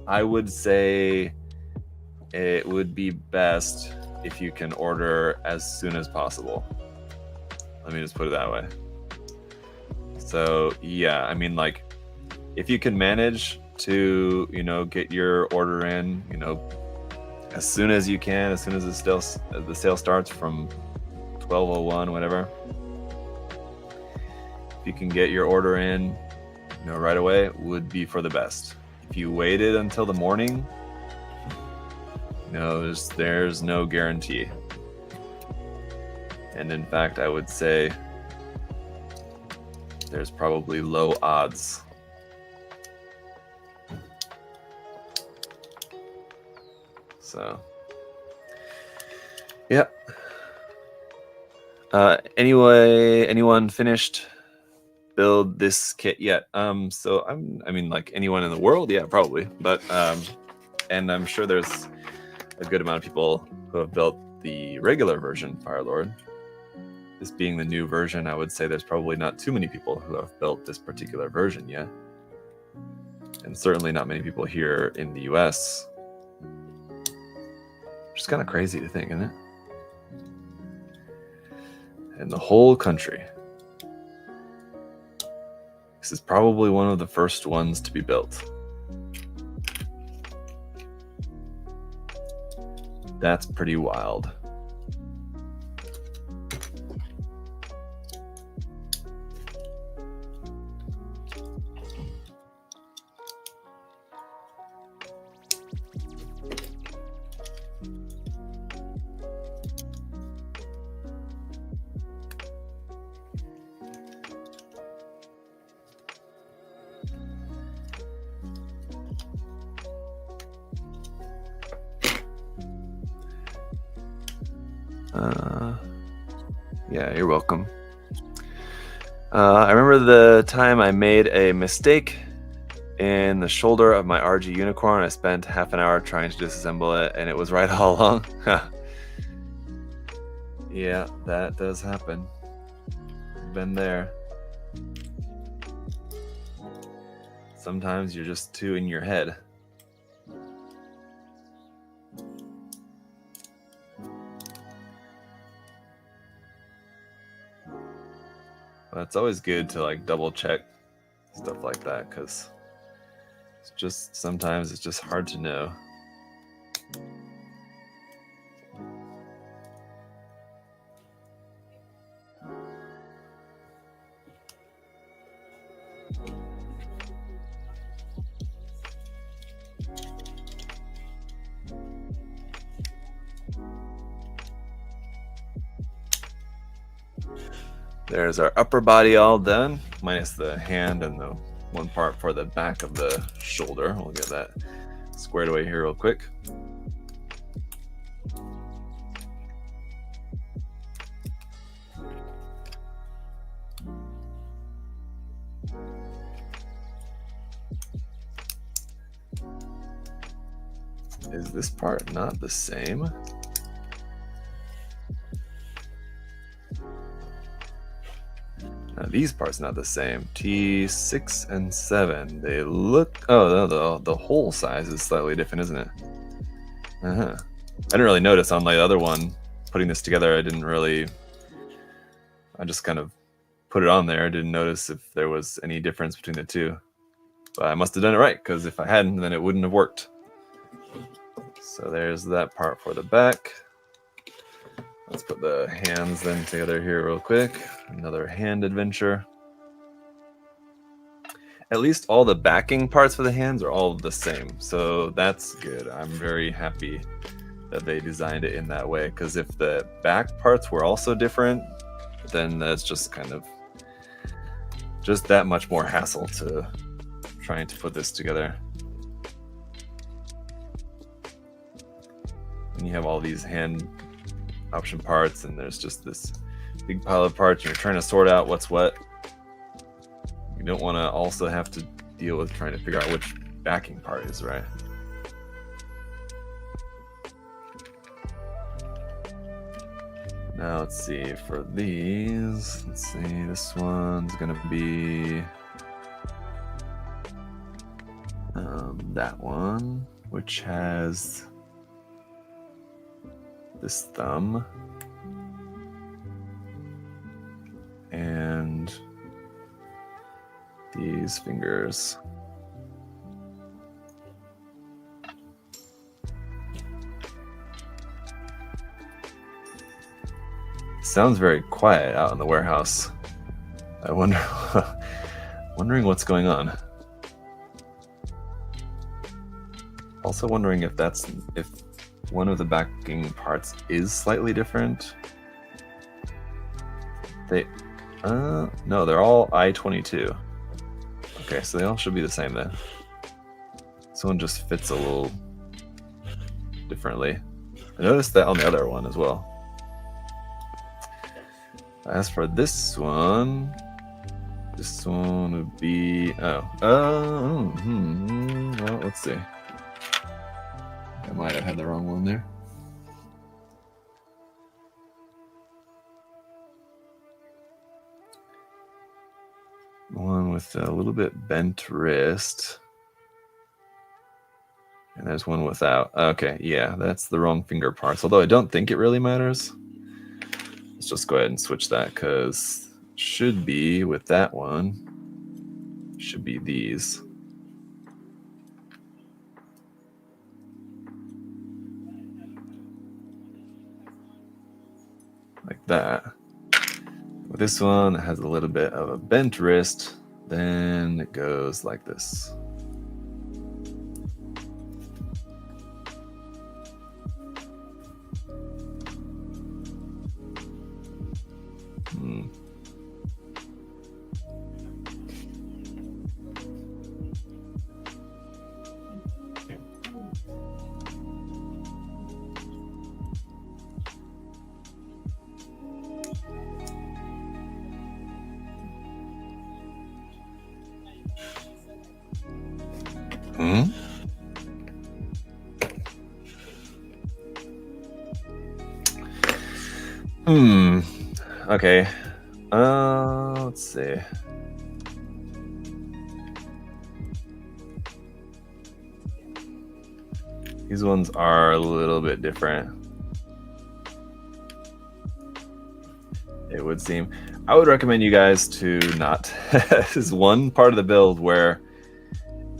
I would say it would be best if you can order as soon as possible. Let me just put it that way. So yeah, I mean, like, if you can manage to, get your order in, as soon as you can, as soon as the sale starts from 12:01, whatever. If you can get your order in, right away, would be for the best. If you waited until the morning, there's no guarantee. And in fact, I would say there's probably low odds. So, yeah. Anyone finished build this kit yet? So I mean, like anyone in the world, yeah, probably. But and I'm sure there's a good amount of people who have built the regular version Firelord. This being the new version, I would say there's probably not too many people who have built this particular version yet. And certainly not many people here in the US. Which is kind of crazy to think, isn't it? In the whole country. This is probably one of the first ones to be built. That's pretty wild. Yeah, you're welcome. I remember the time I made a mistake in the shoulder of my RG Unicorn. I spent half an hour trying to disassemble it, and it was right all along. Yeah, that does happen. Been there. Sometimes you're just too in your head. But it's always good to like double check stuff like that, because it's just sometimes it's just hard to know. There's our upper body all done, minus the hand and the one part for the back of the shoulder. We'll get that squared away here real quick. Is this part not the same? Now these parts not the same. T6 and 7. They look. Oh, the hole size is slightly different, isn't it? I didn't really notice on the other one. Putting this together, I just kind of put it on there. I didn't notice if there was any difference between the two. But I must have done it right, because if I hadn't, then it wouldn't have worked. So there's that part for the back. Let's put the hands then together here real quick. Another hand adventure. At least all the backing parts for the hands are all the same. So that's good. I'm very happy that they designed it in that way. Because if the back parts were also different, then that's just kind of just that much more hassle to trying to put this together. And you have all these hand option parts, and there's just this big pile of parts, and you're trying to sort out what's what. You don't want to also have to deal with trying to figure out which backing part is right. Now let's see, for these, let's see, this one's gonna be that one, which has this thumb and these fingers. Sounds very quiet out in the warehouse. I wonder, wondering what's going on. Also wondering if one of the backing parts is slightly different. No, they're all I-22. Okay, so they all should be the same then. This one just fits a little differently. I noticed that on the other one as well. As for this one would be, well, let's see. I might have had the wrong one there. One with a little bit bent wrist. And there's one without. Okay, yeah, that's the wrong finger parts. Although I don't think it really matters. Let's just go ahead and switch that, because it should be with that one. Should be these. Like that. With this one, it has a little bit of a bent wrist. Then it goes like this. Okay. Let's see. These ones are a little bit different. It would seem. I would recommend you guys to not. This is one part of the build where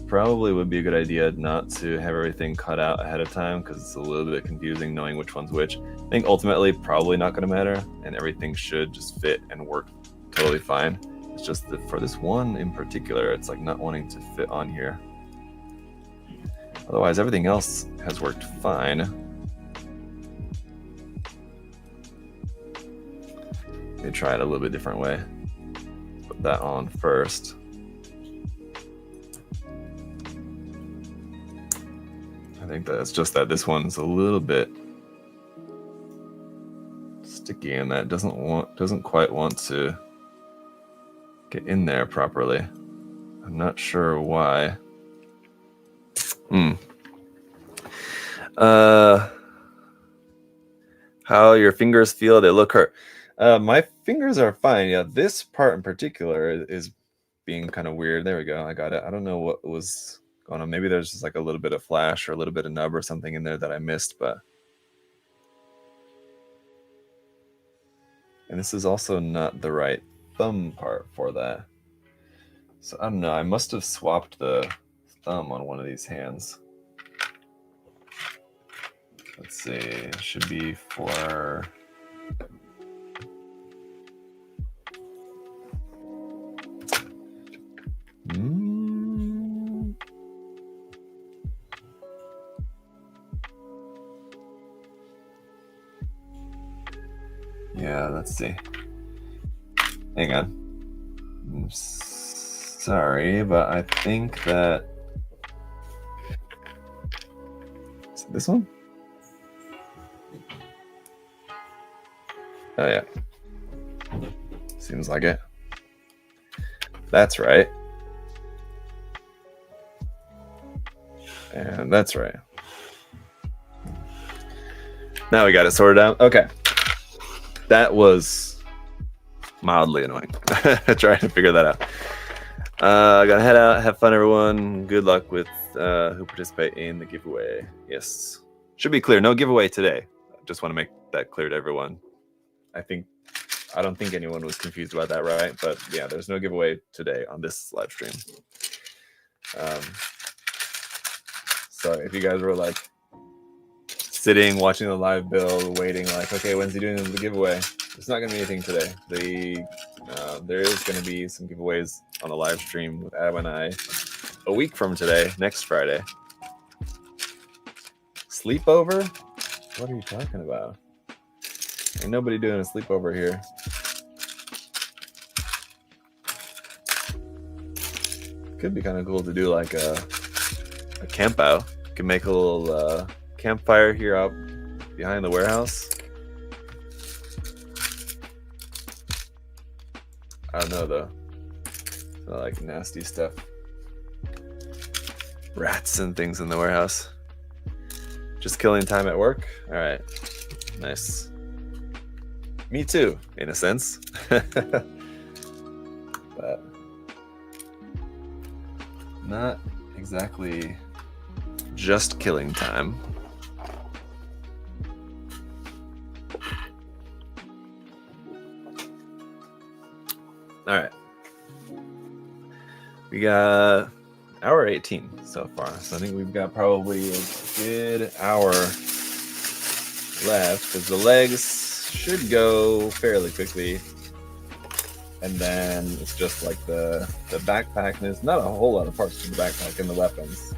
probably would be a good idea not to have everything cut out ahead of time, because it's a little bit confusing knowing which one's which. I think ultimately probably not going to matter, and everything should just fit and work totally fine. It's just that for this one in particular, it's like not wanting to fit on here. Otherwise, everything else has worked fine. me try it a little bit different way. Put that on first. I think that it's just that this one's a little bit sticky and that doesn't quite want to get in there properly. I'm not sure why. How your fingers feel? They look hurt. My fingers are fine. Yeah, this part in particular is being kind of weird. There we go. I got it. I don't know what was going on. Maybe there's just like a little bit of flash or a little bit of nub or something in there that I missed, but. And this is also not the right thumb part for that. So I don't know. I must have swapped the thumb on one of these hands. Let's see. It should be for. Yeah, let's see. Hang on. I'm sorry, but I think that. Is it this one? Oh, yeah. Seems like it. That's right. And that's right. Now we got it sorted out. Okay. That was mildly annoying. Trying to figure that out. I gotta head out. Have fun, everyone. Good luck with who participate in the giveaway. Yes. Should be clear. No giveaway today. Just want to make that clear to everyone. I don't think anyone was confused about that, right? But yeah, there's no giveaway today on this live stream. So if you guys were like sitting, watching the live build, waiting like, okay, when's he doing the giveaway? There's not going to be anything today. There is going to be some giveaways on the live stream with Adam and I a week from today, next Friday. Sleepover? What are you talking about? Ain't nobody doing a sleepover here. Could be kind of cool to do like a camp out. You can make a little campfire here out behind the warehouse. I don't know though. It's not like nasty stuff. Rats and things in the warehouse. Just killing time at work. All right, nice. Me too, in a sense. But not exactly just killing time. All right. We got hour 18 so far. So I think we've got probably a good hour left because the legs should go fairly quickly. And then it's just like the backpack. And there's not a whole lot of parts to the backpack and the weapons.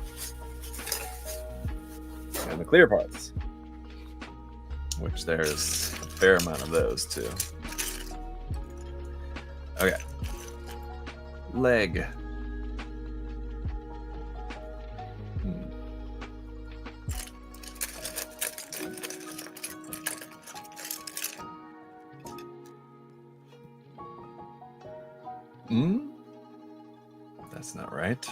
And the clear parts. Which there's a fair amount of those too. Okay. Leg. That's not right.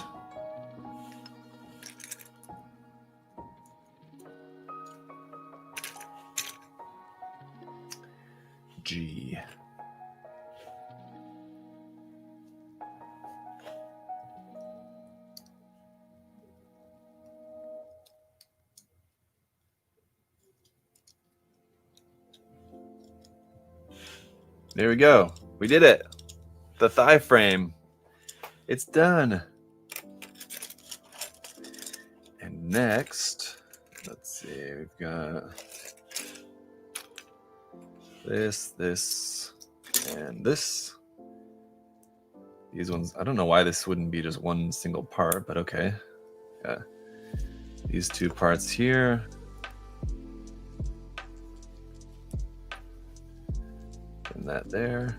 G. There we go. We did it. The thigh frame. It's done. And next, let's see, we've got this, and this. These ones, I don't know why this wouldn't be just one single part, but okay. Got these two parts here. And Tighten that there.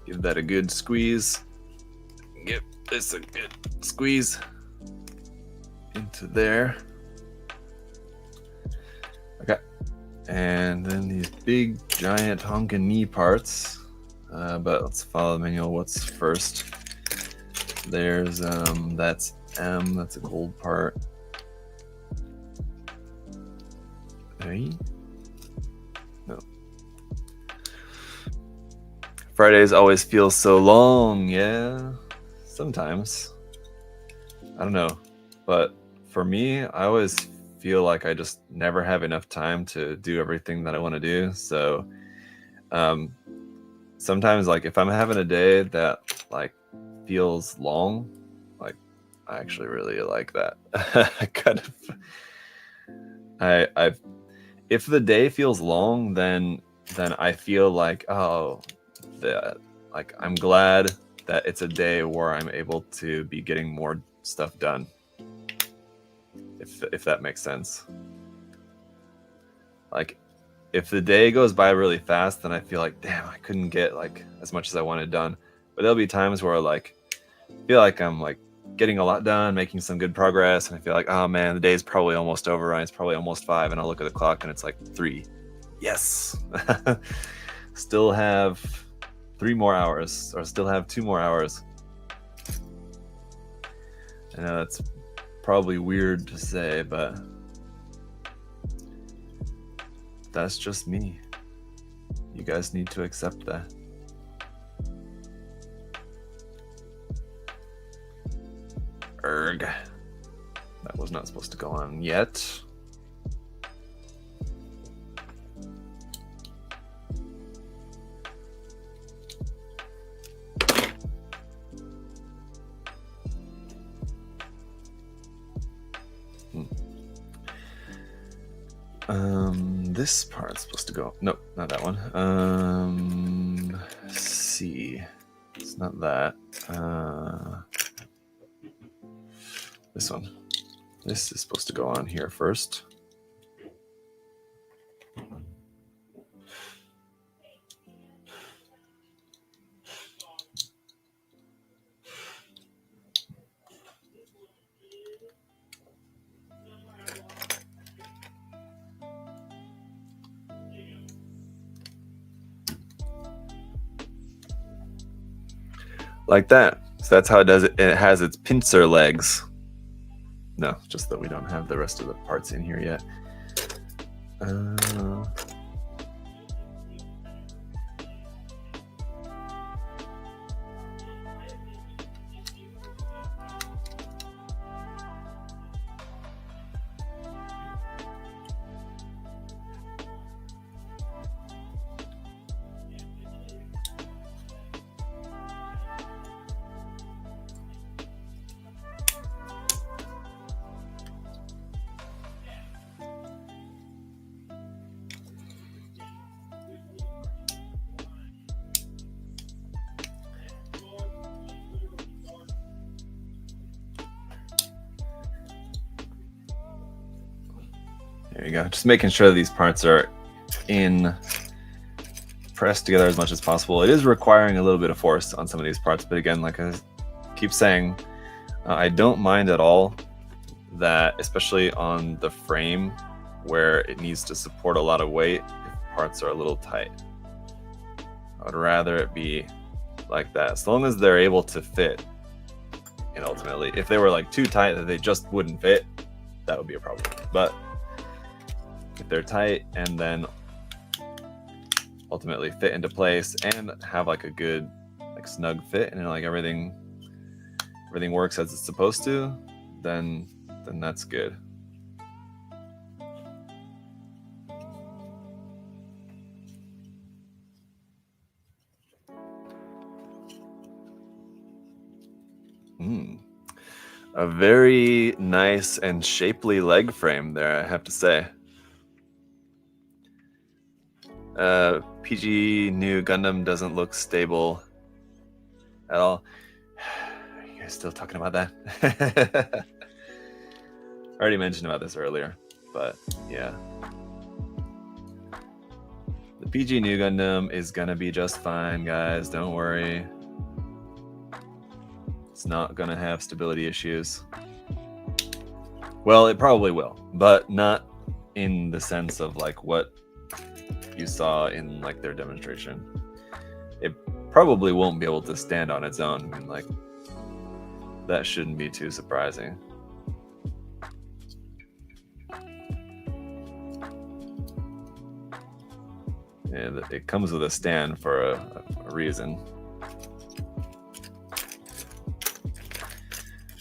Give that a good squeeze. Give this a good squeeze into there. Okay. And then these big, giant honking knee parts. But let's follow the manual. What's first? There's, that's M. That's a gold part. Hey. No. Fridays always feel so long. Yeah. Sometimes. I don't know. But for me, I always feel like I just never have enough time to do everything that I want to do. So sometimes, like, if I'm having a day that like feels long, like, I actually really like that. Kind of. I've if the day feels long, then I feel like, oh, that, like, I'm glad that it's a day where I'm able to be getting more stuff done. If that makes sense. Like, if the day goes by really fast, then I feel like, damn, I couldn't get like as much as I wanted done. But there'll be times where like I feel like I'm like getting a lot done, making some good progress, and I feel like, oh man, the day's probably almost over, and it's probably almost 5, and I'll look at the clock and it's like 3. Yes. Still have 3 more hours, or still have 2 more hours. I know that's probably weird to say, but that's just me. You guys need to accept that. Erg. That was not supposed to go on yet. This part's supposed to go. Nope, not that one. C. It's not that. This one. This is supposed to go on here first. Like that. So that's how it does it. It has its pincer legs. No, just that we don't have the rest of the parts in here yet. There you go. Just making sure these parts are pressed together as much as possible. It is requiring a little bit of force on some of these parts, but again, like I keep saying, I don't mind at all that, especially on the frame where it needs to support a lot of weight, if parts are a little tight. I would rather it be like that, as long as they're able to fit. And ultimately, if they were like too tight that they just wouldn't fit, that would be a problem. But if they're tight and then ultimately fit into place and have like a good, like, snug fit, and like everything works as it's supposed to, then that's good. A very nice and shapely leg frame there, I have to say. PG new Gundam doesn't look stable at all. Are you guys still talking about that? already mentioned about this earlier, but yeah. The PG New Gundam is gonna be just fine, guys. Don't worry. It's not gonna have stability issues. Well, it probably will, but not in the sense of like what you saw in like their demonstration. It probably won't be able to stand on its own. I mean, like, that shouldn't be too surprising. Yeah, it comes with a stand for a reason.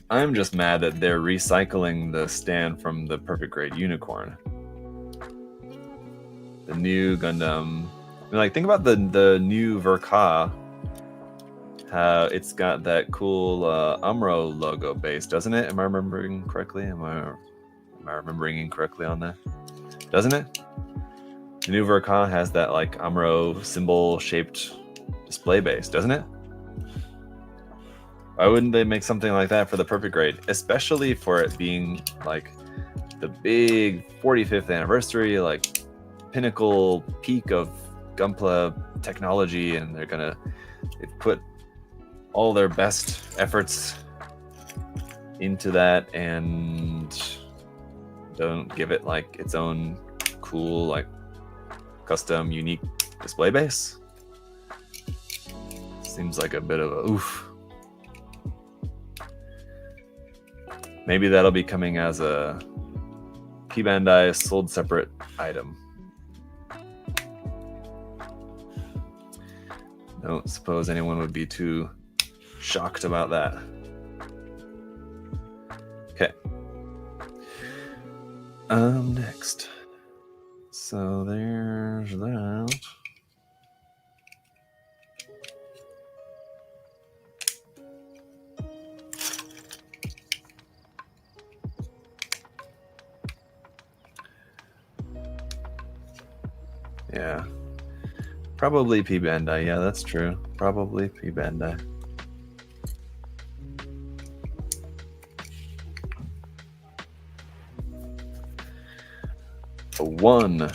I'm just mad that they're recycling the stand from the Perfect Grade Unicorn. The new Gundam. I mean, like, think about the new Verka. How it's got that cool Amro logo base, doesn't it? Am I remembering correctly? Am I remembering incorrectly on that? Doesn't it? The new Verka has that like Amro symbol shaped display base, doesn't it? Why wouldn't they make something like that for the Perfect Grade? Especially for it being like the big 45th anniversary, like pinnacle peak of Gunpla technology, and they've put all their best efforts into that and don't give it like its own cool, like custom, unique display base. Seems like a bit of a oof. Maybe that'll be coming as a P Bandai sold separate item. Don't suppose anyone would be too shocked about that. Okay. Next. So there's that. Yeah. Probably P Bandai. Yeah, that's true. Probably P Bandai. The one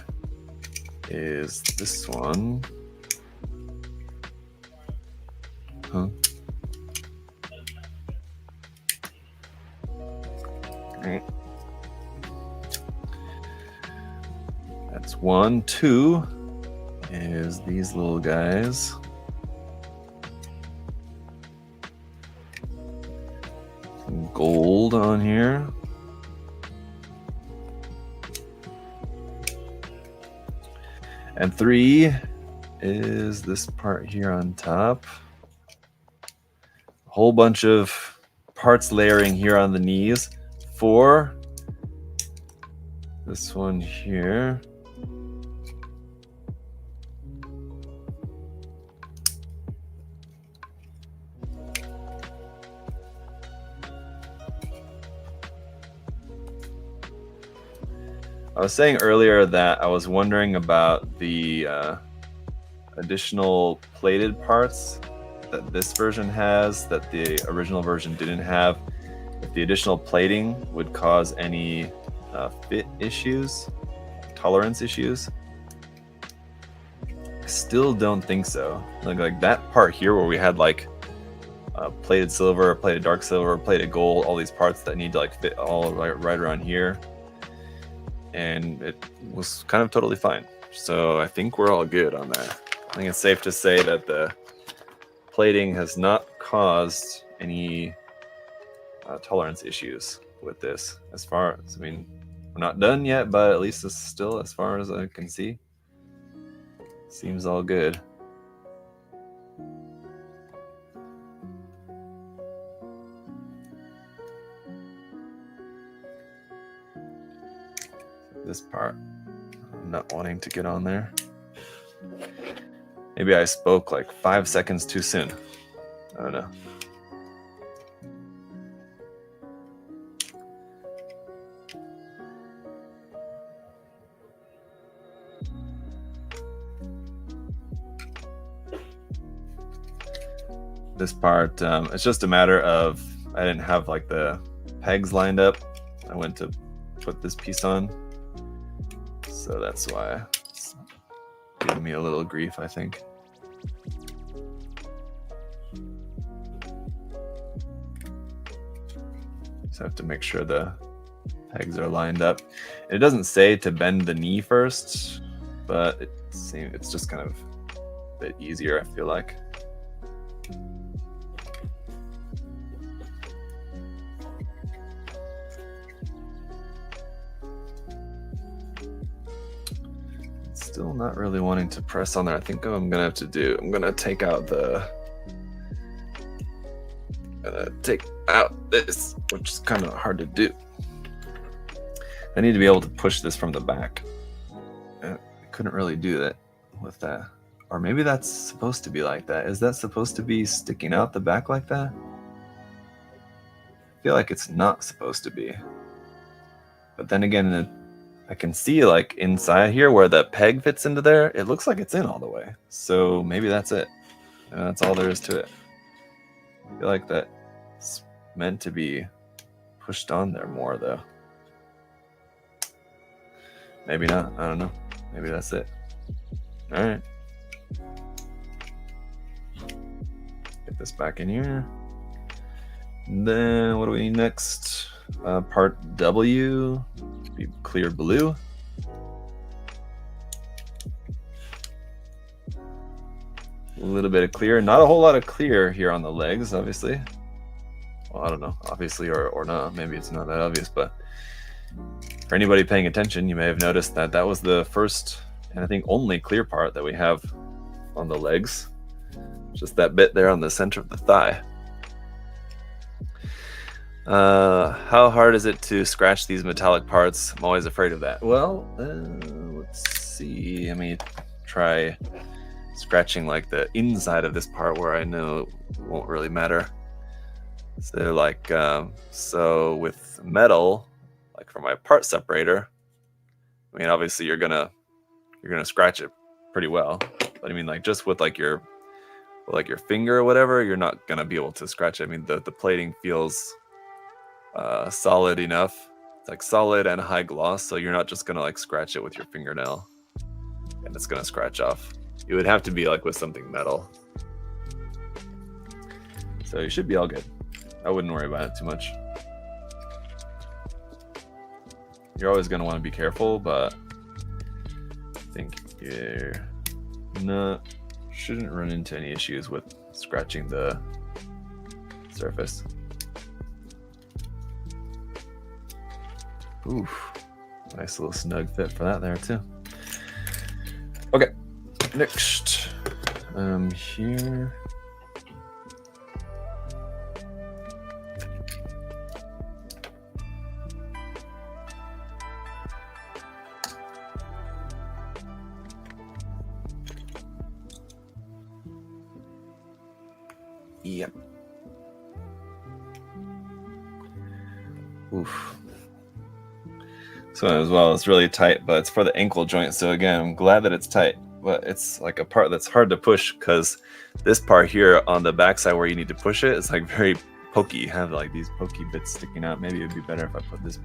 is this one. Huh? That's one. Two is these little guys. Some gold on here. And three is this part here on top. A whole bunch of parts layering here on the knees. Four. This one here. I was saying earlier that I was wondering about the additional plated parts that this version has that the original version didn't have. If the additional plating would cause any fit issues, tolerance issues. I still don't think so. Like that part here where we had like plated silver, plated dark silver, plated gold, all these parts that need to like fit all right around here. And it was kind of totally fine. So I think we're all good on that. I think it's safe to say that the plating has not caused any tolerance issues with this. As far as, I mean, we're not done yet, but at least it's still, as far as I can see, seems all good. This part, I'm not wanting to get on there. Maybe I spoke like 5 seconds too soon. I don't know. This part, it's just a matter of I didn't have like the pegs lined up. I went to put this piece on. So that's why it's giving me a little grief, I think. Just have to make sure the pegs are lined up. And it doesn't say to bend the knee first, but it's just kind of a bit easier, I feel like. Still not really wanting to press on there. I think I'm gonna have to do, I'm gonna take out this, which is kind of hard to do. I need to be able to push this from the back. I couldn't really do that with that. Or maybe that's supposed to be like that. Is that supposed to be sticking out the back like that? I feel like it's not supposed to be. But then again, I can see like inside here where the peg fits into there, it looks like it's in all the way. So maybe that's it. And that's all there is to it. I feel like that's meant to be pushed on there more though. Maybe not, I don't know. Maybe that's it. All right. Get this back in here. And then what do we need next? Part W, be clear blue. A little bit of clear, not a whole lot of clear here on the legs, obviously. Well, I don't know, obviously or not. Maybe it's not that obvious, but for anybody paying attention, you may have noticed that that was the first and I think only clear part that we have on the legs. Just that bit there on the center of the thigh. How hard is it to scratch these metallic parts? I'm always afraid of that. Well, let's see. Let me try scratching like the inside of this part where I know it won't really matter. So like, so with metal, like for my part separator, I mean, obviously you're gonna scratch it pretty well. But I mean, like just with like your finger or whatever, you're not gonna be able to scratch it. I mean, the plating feels solid enough. It's like solid and high gloss, so you're not just gonna like scratch it with your fingernail and it's gonna scratch off. It would have to be like with something metal. So you should be all good. I wouldn't worry about it too much. You're always gonna want to be careful, but I think shouldn't run into any issues with scratching the surface. Oof, nice little snug fit for that there too. Okay, next, here. Yep. Oof. So as well, it's really tight, but it's for the ankle joint. So again, I'm glad that it's tight, but it's like a part that's hard to push because this part here on the backside where you need to push it, it's like very pokey. You have like these pokey bits sticking out. Maybe it'd be better if I put this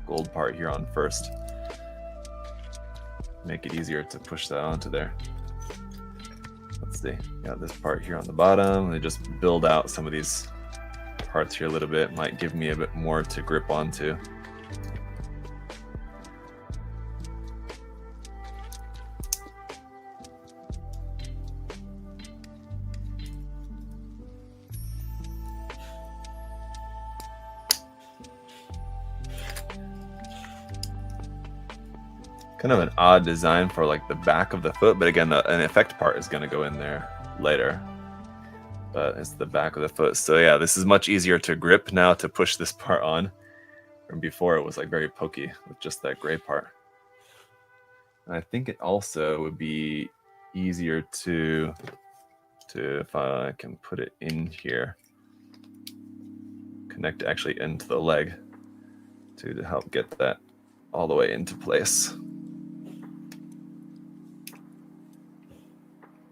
gold part here on first. Make it easier to push that onto there. Let's see, got this part here on the bottom. They just build out some of these parts here a little bit. Might give me a bit more to grip onto. Kind of an odd design for like the back of the foot, but again, an effect part is going to go in there later. But it's the back of the foot. So yeah, this is much easier to grip now to push this part on. From before, it was like very pokey with just that gray part. And I think it also would be easier to if I can put it in here, connect it actually into the leg to help get that all the way into place.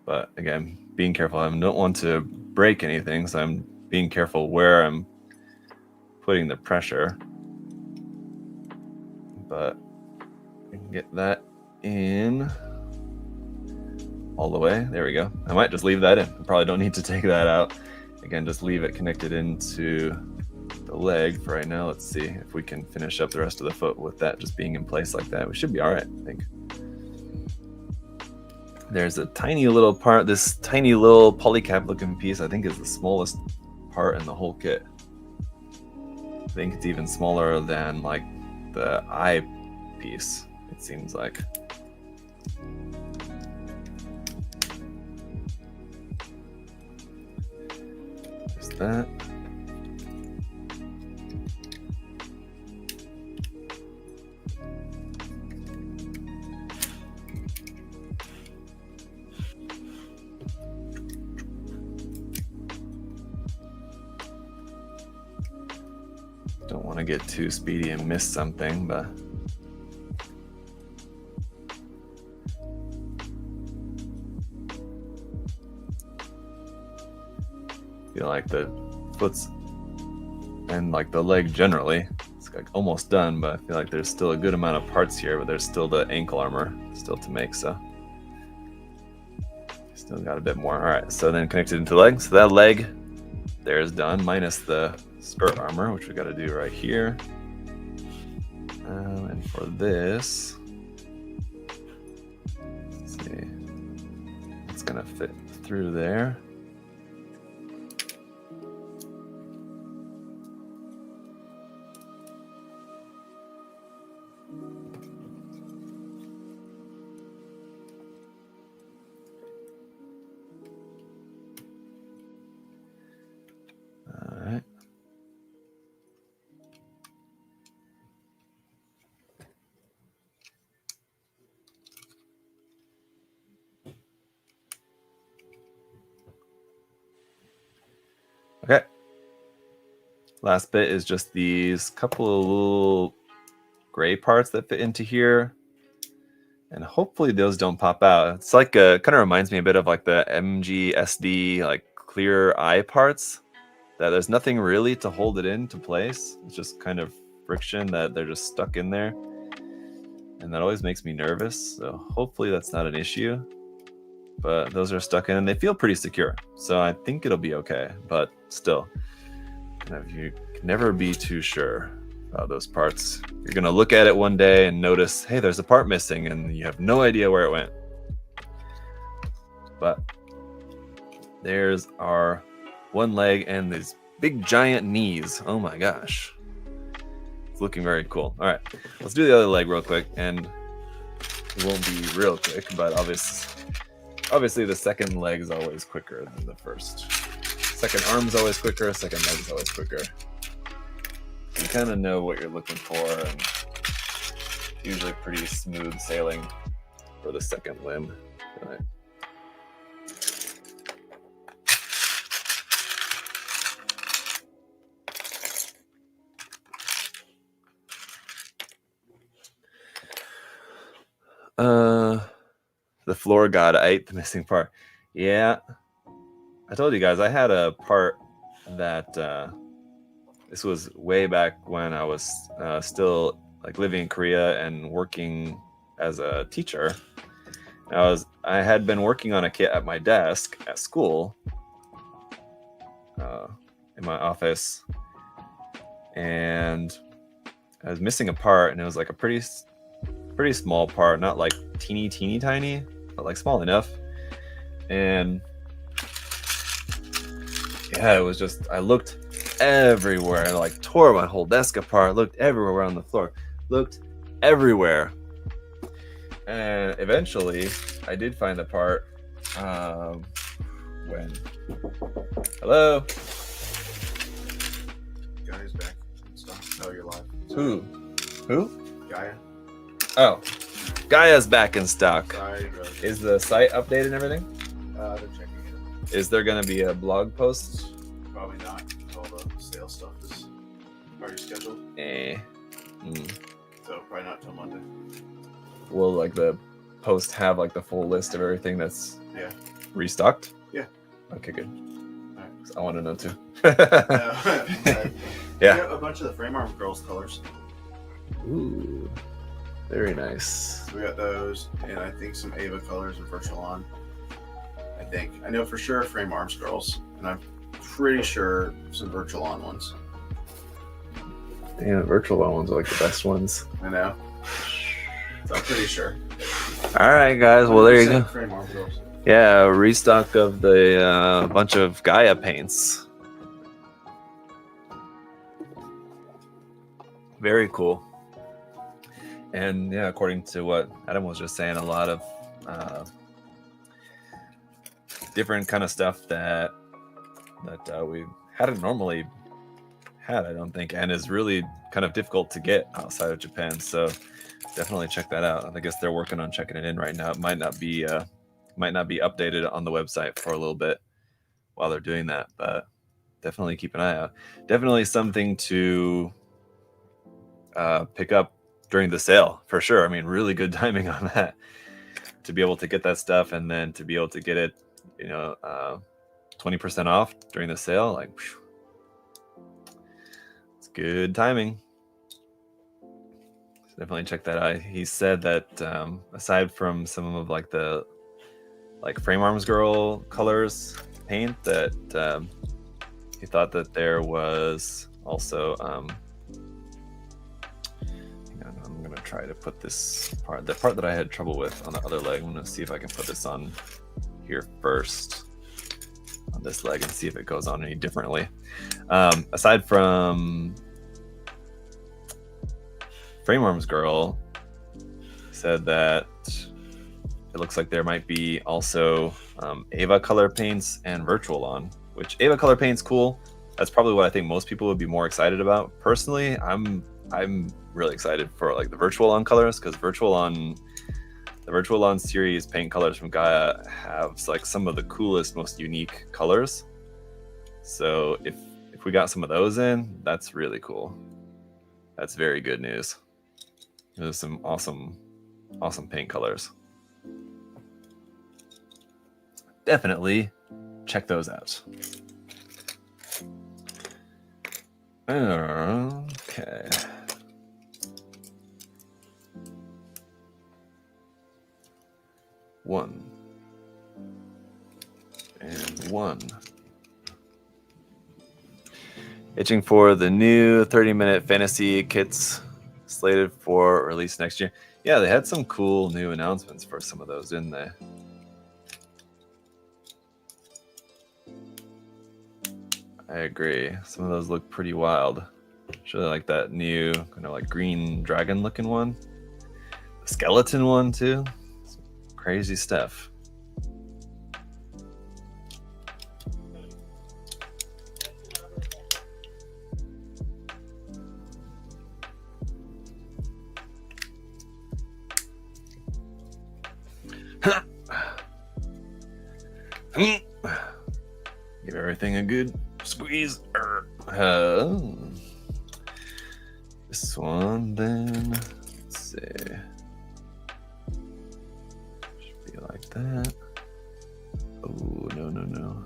But again, being careful. I don't want to break anything, so I'm being careful where I'm putting the pressure. but we can get that in all the way. There we go. I might just leave that in. I probably don't need to take that out. Again, just leave it connected into the leg for right now. Let's see if we can finish up the rest of the foot with that just being in place like that. We should be all right, I think. There's a tiny little part, this tiny little polycap looking piece, I think is the smallest part in the whole kit. I think it's even smaller than like the eye piece, it seems like. There's that. Don't want to get too speedy and miss something, but I feel like the foot's and like the leg generally, it's like almost done, but I feel like there's still a good amount of parts here, but there's still the ankle armor still to make, so still got a bit more. All right, so then connected into the leg. So that leg there is done, minus the skirt armor, which we got to do right here. And for this, let's see, it's gonna fit through there. All right. Okay. Last bit is just these couple of little gray parts that fit into here. And hopefully those don't pop out. It's like kind of reminds me a bit of like the MGSD like clear eye parts. That there's nothing really to hold it into place. It's just kind of friction that they're just stuck in there. And that always makes me nervous. So hopefully that's not an issue. But those are stuck in and they feel pretty secure. So I think it'll be okay. But still, kind of, you can never be too sure about those parts. You're going to look at it one day and notice, hey, there's a part missing, and you have no idea where it went. But there's our one leg and these big giant knees. Oh my gosh. It's looking very cool. All right, let's do the other leg real quick, and it won't be real quick, but obviously the second leg is always quicker than the first. Second arm's always quicker, second leg's always quicker. You kind of know what you're looking for, and usually pretty smooth sailing for the second limb. Right. The floor god ate the missing part. Yeah, I told you guys I had a part that this was way back when I was still like living in Korea and working as a teacher. I had been working on a kit at my desk at school, in my office, and I was missing a part, and it was like a pretty small part, not like teeny tiny, but like small enough. And yeah, it was just, I looked everywhere, and like tore my whole desk apart, looked everywhere on the floor, looked everywhere. And eventually I did find the part when, hello? Gaia's back. Stop. No, you're live. Who? Gaia. Oh, Gaia's back in stock. Sorry, Is the site updated and everything? they're checking it. Is there going to be a blog post? Probably not. All the sales stuff is already scheduled. So probably not till Monday. Will like the post have like the full list of everything that's restocked? Yeah. Okay, good. All right. I want to know too. Yeah. Yeah. A bunch of the frame arm girls colors. Ooh. Very nice. So we got those, and I think some Ava colors and Virtualon. I think. I know for sure Frame Arms girls, and I'm pretty sure some Virtualon ones. Damn, virtual ones are like the best ones. I know. So I'm pretty sure. All right, guys. Well, there you go. Frame Arms girls. Yeah, restock of the bunch of Gaia paints. Very cool. And yeah, according to what Adam was just saying, a lot of different kind of stuff that we hadn't normally had, I don't think, and is really kind of difficult to get outside of Japan. So definitely check that out. I guess they're working on checking it in right now. It might not be updated on the website for a little bit while they're doing that, but definitely keep an eye out. Definitely something to pick up during the sale for sure. I mean, really good timing on that to be able to get that stuff, and then to be able to get it, 20% off during the sale. Like, whew, it's good timing. So definitely check that out. He said that aside from some of like the Frame Arms Girl colors paint, that he thought that there was also I'm gonna try to put this part, the part that I had trouble with on the other leg. I'm gonna see if I can put this on here first on this leg and see if it goes on any differently. Aside from Frame Arms Girl, said that it looks like there might be also Ava color paints and Virtualon, which Ava color paint's cool. That's probably what I think most people would be more excited about. Personally, I'm really excited for like the Virtualon colors, because the Virtualon series paint colors from Gaia have like some of the coolest, most unique colors. So if we got some of those in, that's really cool. That's very good news. There's some awesome paint colors. Definitely check those out. Okay. One. And one. Itching for the new 30-minute fantasy kits slated for release next year. Yeah, they had some cool new announcements for some of those, didn't they? I agree. Some of those look pretty wild. Really like that new kind of like green dragon looking one. The skeleton one too. Some crazy stuff. Give everything a good squeeze. This one then, let's see. Should be like that. Oh, no.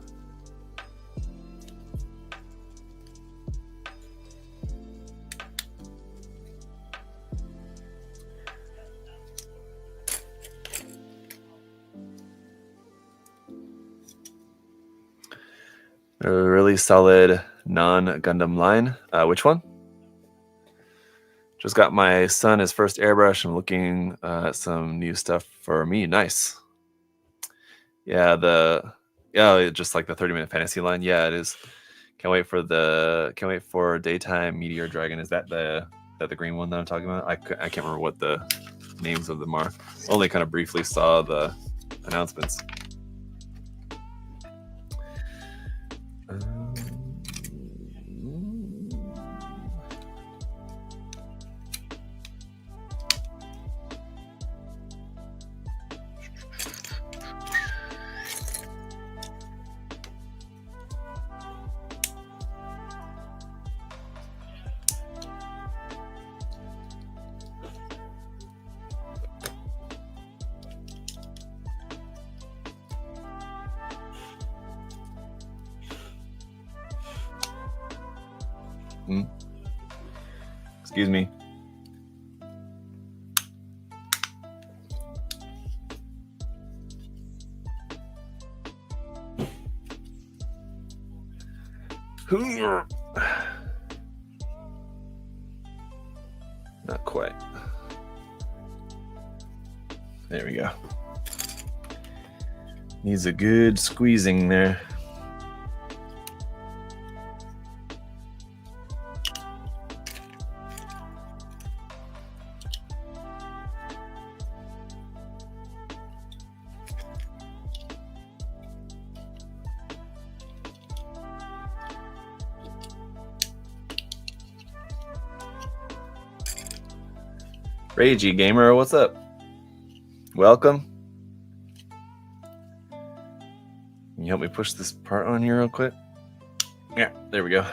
A really solid non-Gundam line. Which one? Just got my son his first airbrush. I'm looking at some new stuff for me. Nice. Yeah, just like the 30-minute fantasy line. Yeah, it is. Can't wait for Daytime Meteor Dragon. Is that the green one that I'm talking about? I can't remember what the names of them are. Only kind of briefly saw the announcements. Excuse me. Not quite. There we go. Needs a good squeezing there. Ragey Gamer, what's up? Welcome. Can you help me push this part on here real quick? Yeah, there we go.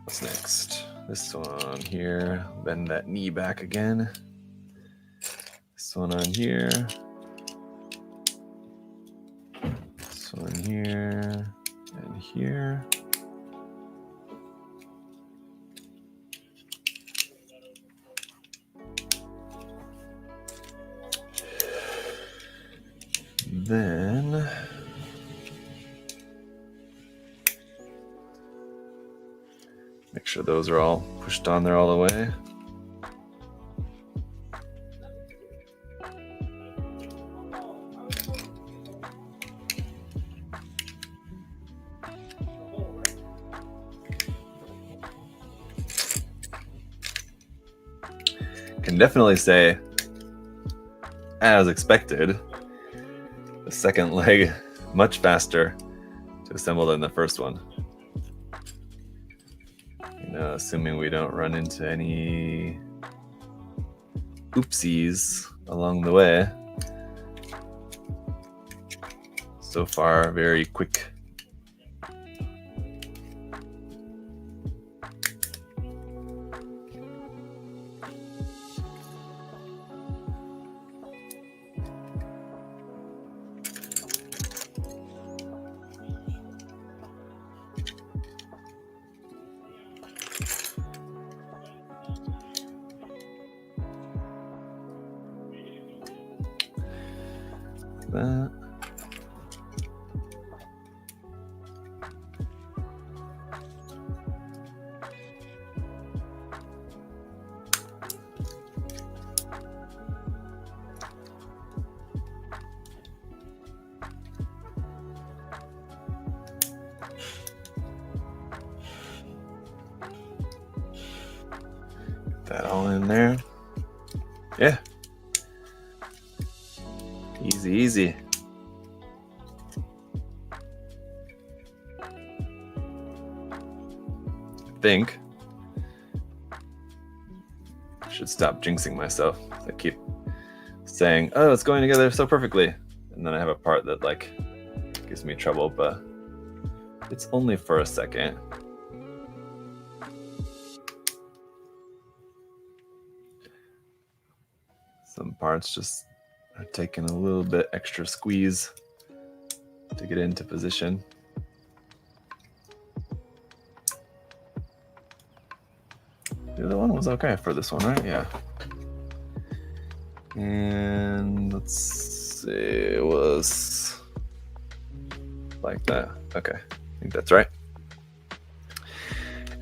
What's next? This one here. Bend that knee back again. This one on here. This one here and here. Then make sure those are all pushed on there all the way. Can definitely say, as expected, the second leg much faster to assemble than the first one. You know, assuming we don't run into any oopsies along the way. So far, very quick. That. Get that all in there. Yeah. Easy, easy. I think I should stop jinxing myself. I keep saying, oh, it's going together so perfectly. And then I have a part that like gives me trouble, but it's only for a second. Some parts just are taking a little bit extra squeeze to get into position. The other one was okay for this one, right? Yeah. And let's see, it was like that. Okay, I think that's right.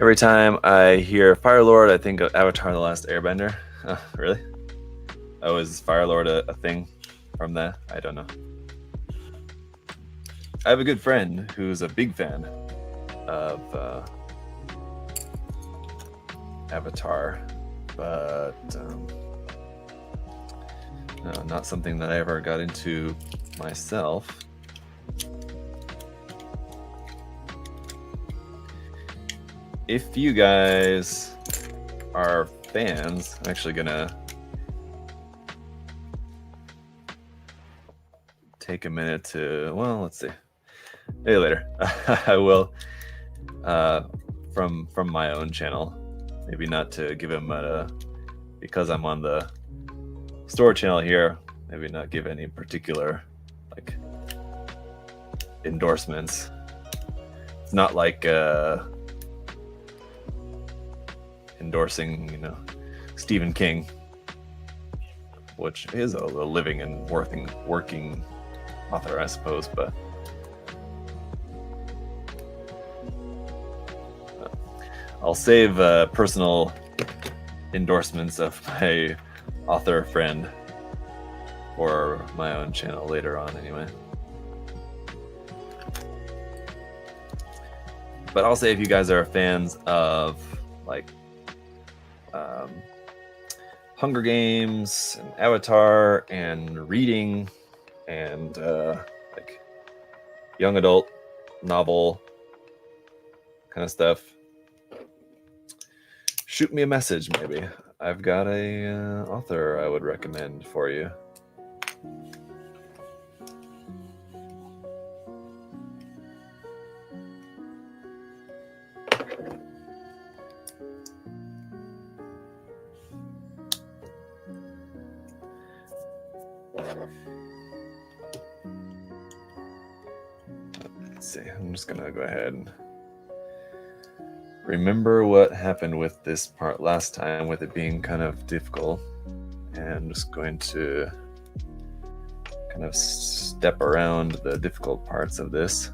Every time I hear Fire Lord, I think of Avatar: The Last Airbender. Oh, really? Oh, is Fire Lord a thing from that? I don't know. I have a good friend who's a big fan of Avatar, but no, not something that I ever got into myself. If you guys are fans, I'm actually gonna take a minute to, well, let's see, maybe later. I will from my own channel, maybe not to give him because I'm on the store channel here, maybe not give any particular like endorsements. It's not like endorsing, you know, Stephen King, which is a living and working author, I suppose, but I'll save personal endorsements of my author friend for my own channel later on anyway. But I'll say if you guys are fans of like Hunger Games and Avatar and reading and like young adult novel kind of stuff, shoot me a message maybe. I've got a author I would recommend for you. Let's see, I'm just gonna go ahead and remember what happened with this part last time, with it being kind of difficult, and I'm just going to kind of step around the difficult parts of this.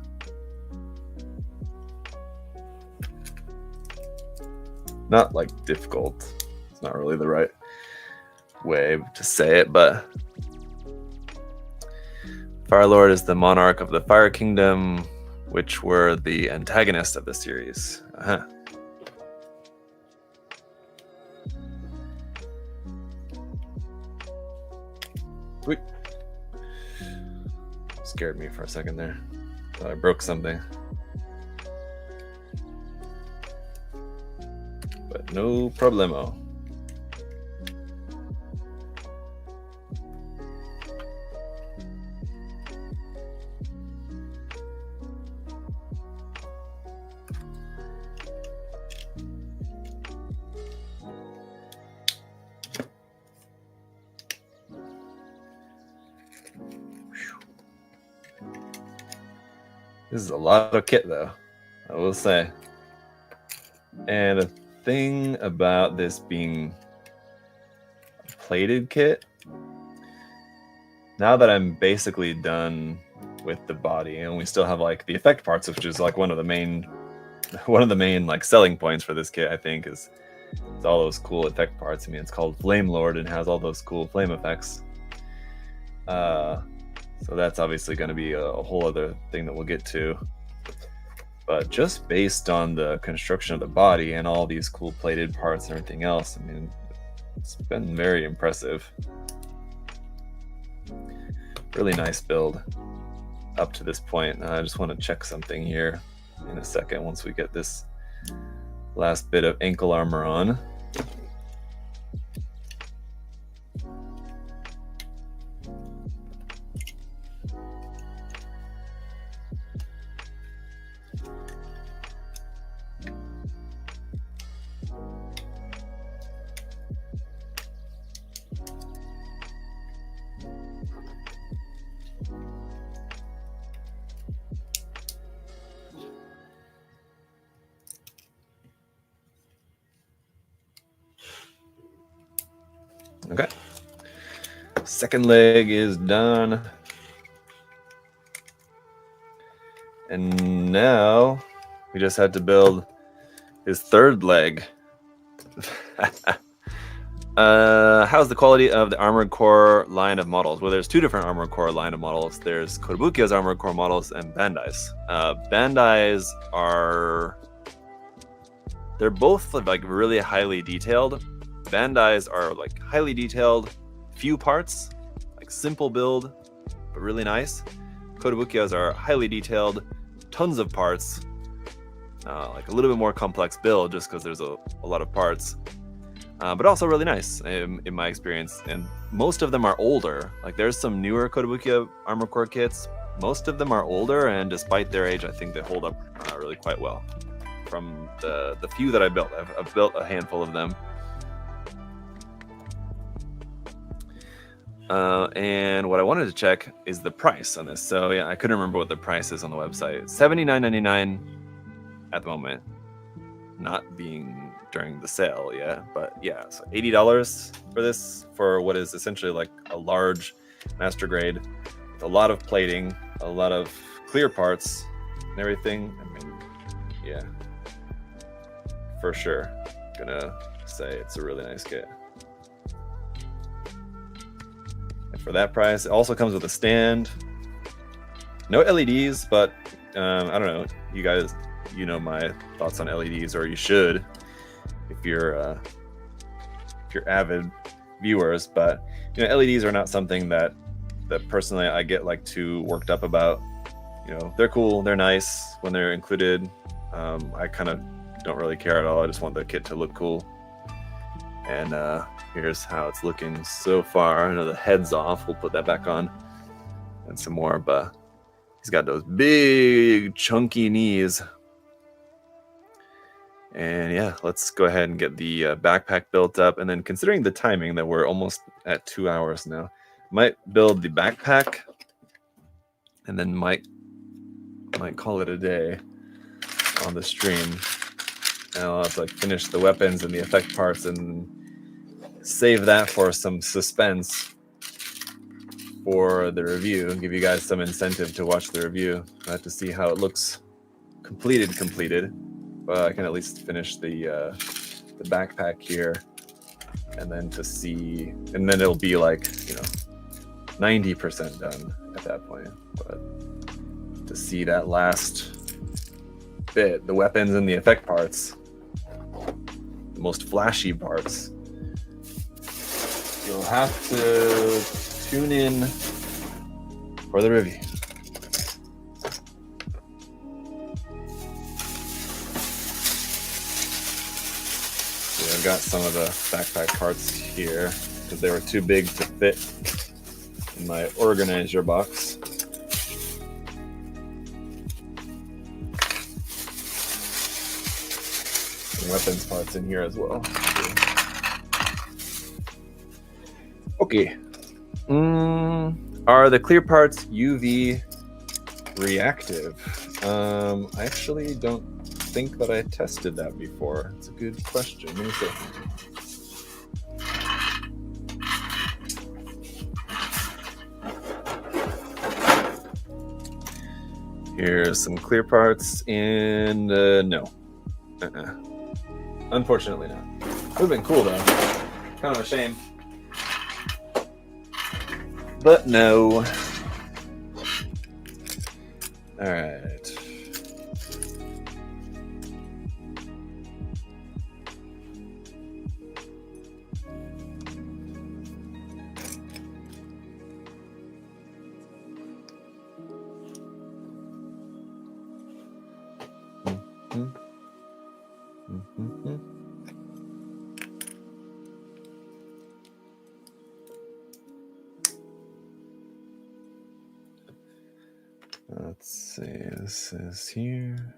Not like difficult, it's not really the right way to say it, but Fire Lord is the monarch of the Fire Kingdom, which were the antagonists of the series. Wait. Scared me for a second there. Thought I broke something. But no problemo. This is a lot of kit, though, I will say. And a thing about this being a plated kit, now that I'm basically done with the body, and we still have like the effect parts, which is like one of the main like selling points for this kit, I think, is it's all those cool effect parts. I mean, it's called Flame Lord and has all those cool flame effects. So that's obviously going to be a whole other thing that we'll get to. But just based on the construction of the body and all these cool plated parts and everything else, I mean, it's been very impressive. Really nice build up to this point. I just want to check something here in a second once we get this last bit of ankle armor on. Okay. Second leg is done. And now we just had to build his third leg. How's the quality of the Armored Core line of models? Well, there's two different Armored Core line of models. There's Kotobukiya's Armored Core models and Bandai's. Bandai's are... they're both like really highly detailed. Bandai's are like highly detailed, few parts, like simple build, but really nice. Kotobukiya's are highly detailed, tons of parts, like a little bit more complex build just because there's a lot of parts, but also really nice in my experience. And most of them are older. Like there's some newer Kotobukiya Armored Core kits. Most of them are older, and despite their age, I think they hold up really quite well. From the few that I built, I've built a handful of them. And what I wanted to check is the price on this. So yeah, I couldn't remember what the price is on the website. $79.99 at the moment, not being during the sale yet, but yeah, so $80 for this, for what is essentially like a large master grade with a lot of plating, a lot of clear parts and everything. I mean, yeah, for sure gonna say it's a really nice kit. And for that price, it also comes with a stand. No LEDs, but I don't know. You guys, you know my thoughts on LEDs, or you should, if you're avid viewers. But you know, LEDs are not something that personally I get like too worked up about. You know, they're cool, they're nice when they're included. I kind of don't really care at all. I just want the kit to look cool. And here's how it's looking so far. I know the head's off. We'll put that back on and some more, but he's got those big chunky knees. And yeah, let's go ahead and get the backpack built up. And then considering the timing that we're almost at 2 hours now, might build the backpack and then might call it a day on the stream. And I'll have to like finish the weapons and the effect parts and save that for some suspense for the review and give you guys some incentive to watch the review. I have to see how it looks completed. But I can at least finish the backpack here, and then to see, and then it'll be like, you know, 90% done at that point. But to see that last bit, the weapons and the effect parts, the most flashy parts, you'll have to tune in for the review. I've got some of the backpack parts here because they were too big to fit in my organizer box. And weapons parts in here as well. Okay. Are the clear parts UV reactive? I actually don't think that I tested that before. It's a good question. Let me see. Here's some clear parts, and no. Unfortunately not. Would have been cool though. Kind of a shame. But no. Alright. Let's see, this is here.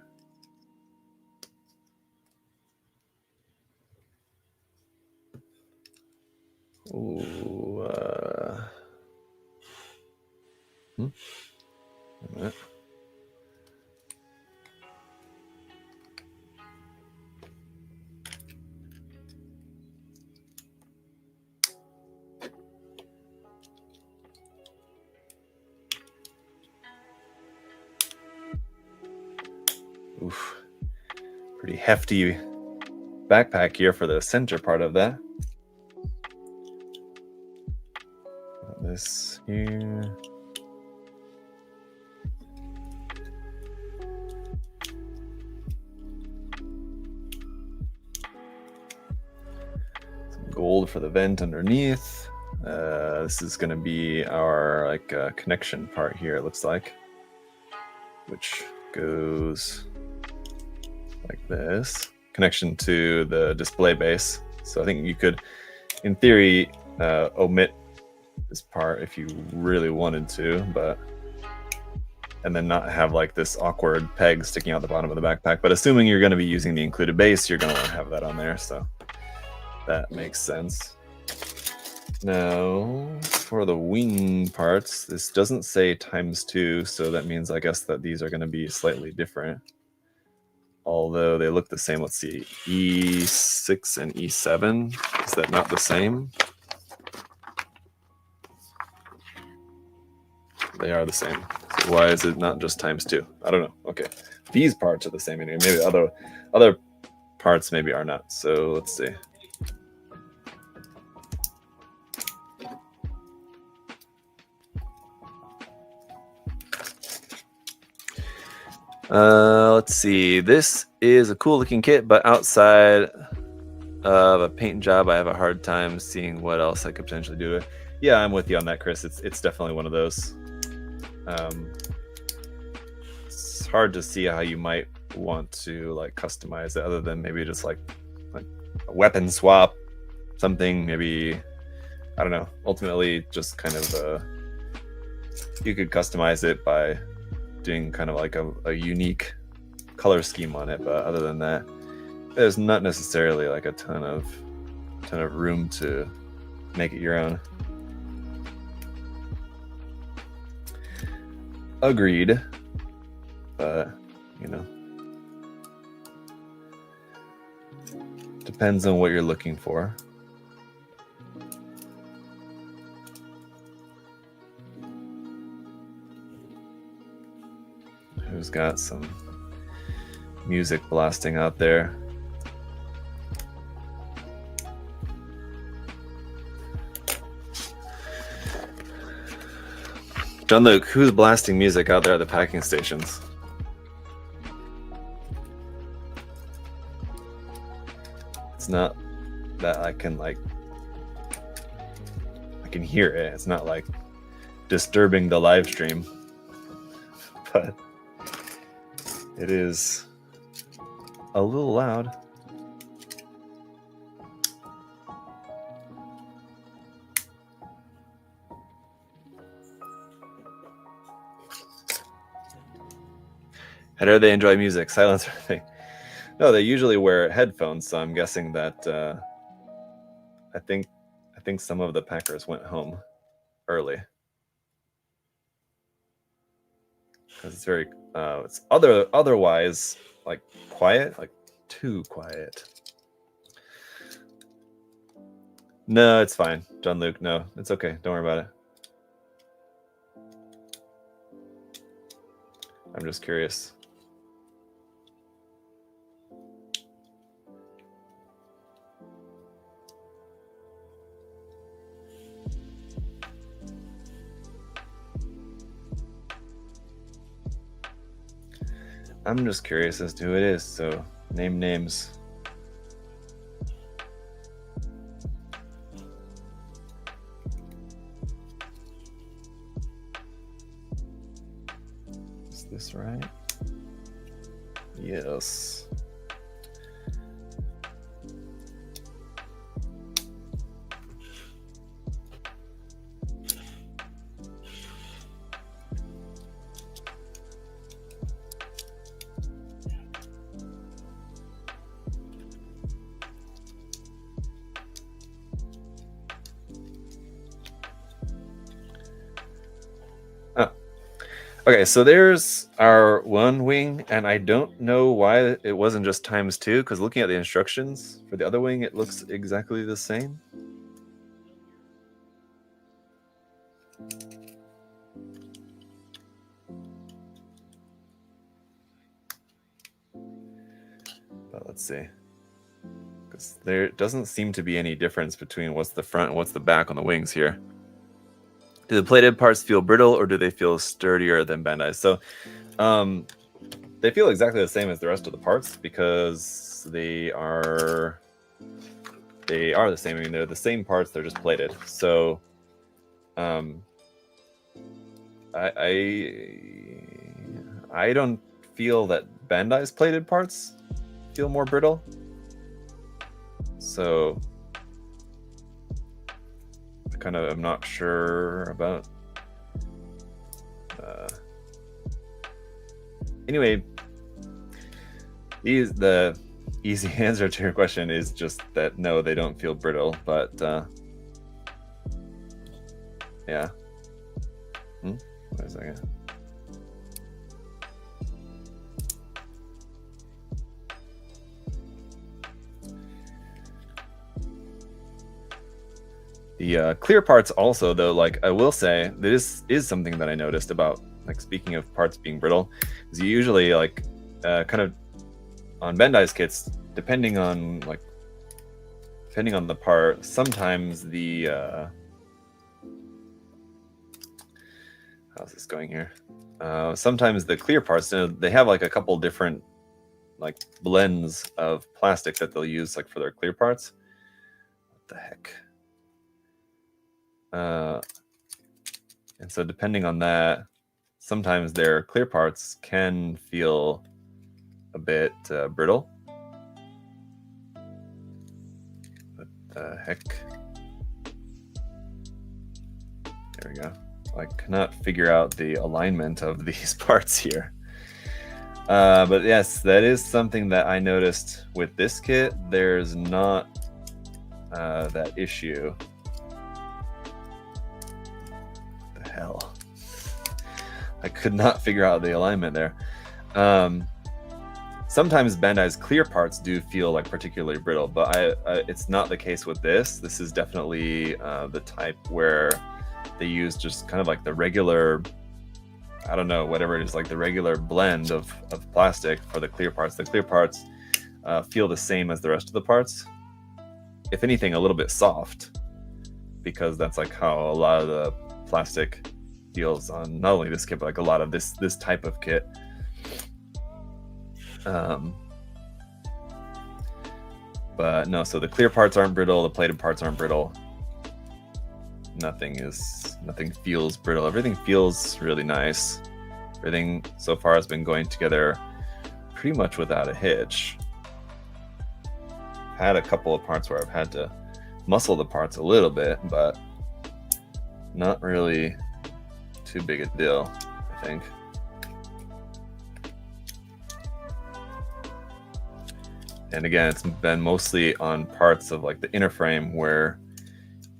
Ooh, wait a minute. Oof, pretty hefty backpack here for the center part of that. Got this here. Some gold for the vent underneath. This is going to be our connection part here, it looks like, which goes like this. Connection to the display base. So I think you could, in theory, omit this part if you really wanted to, and then not have like this awkward peg sticking out the bottom of the backpack. But assuming you're going to be using the included base, you're going to want to have that on there. So that makes sense. Now, for the wing parts, this doesn't say ×2, so that means I guess that these are going to be slightly different. Although they look the same. Let's see, E6 and E7. Is that not the same? They are the same. So why is it not just ×2? I don't know. Okay, these parts are the same anyway. Maybe other parts maybe are not. So let's see. Let's see. This is a cool looking kit, but outside of a paint job, I have a hard time seeing what else I could potentially do it. Yeah, I'm with you on that, Chris. It's definitely one of those. It's hard to see how you might want to like customize it, other than maybe just like a weapon swap, something. Maybe, I don't know. Ultimately, just kind of you could customize it by doing kind of like a unique color scheme on it, but other than that, there's not necessarily like a ton of room to make it your own. Agreed, but you know, depends on what you're looking for. Who's got some music blasting out there? John Luke, who's blasting music out there at the packing stations? It's not that I can hear it. It's not like disturbing the live stream, but it is a little loud. How do they enjoy music? Silencer thing. No, they usually wear headphones, so I'm guessing that I think some of the packers went home early because it's very it's otherwise like quiet, like too quiet. No, it's fine, John Luke. No, it's okay. Don't worry about it. I'm just curious. I'm just curious as to who it is, so name names. Is this right? Yes. Okay, so there's our one wing, and I don't know why it wasn't just ×2, because looking at the instructions for the other wing, it looks exactly the same. But let's see. Because there doesn't seem to be any difference between what's the front and what's the back on the wings here. Do the plated parts feel brittle, or do they feel sturdier than Bandai's? So they feel exactly the same as the rest of the parts because they are the same. I mean, they're the same parts, they're just plated. So I don't feel that Bandai's plated parts feel more brittle. So kind of I'm not sure about anyway, the easy answer to your question is just that no, they don't feel brittle, but yeah. Wait a second. The clear parts also, though, like I will say, this is something that I noticed about, like, speaking of parts being brittle, is you usually like kind of on Bandai's kits depending on the part, sometimes the how's this going here? Sometimes the clear parts, they have like a couple different like blends of plastic that they'll use like for their clear parts. What the heck? And so depending on that, sometimes their clear parts can feel a bit brittle. What the heck? There we go. I cannot figure out the alignment of these parts here. But yes, that is something that I noticed with this kit. There's not that issue. What the hell? I could not figure out the alignment there. Sometimes Bandai's clear parts do feel like particularly brittle, but it's not the case with this. This is definitely the type where they use just kind of like the regular, I don't know, whatever it is, like the regular blend of plastic for the clear parts. The clear parts feel the same as the rest of the parts. If anything, a little bit soft, because that's like how a lot of the plastic feels on not only this kit, but like a lot of this type of kit. But no, so the clear parts aren't brittle, the plated parts aren't brittle. Nothing feels brittle. Everything feels really nice. Everything so far has been going together pretty much without a hitch. I've had a couple of parts where I've had to muscle the parts a little bit, but not really too big a deal, I think. And again, it's been mostly on parts of like the inner frame where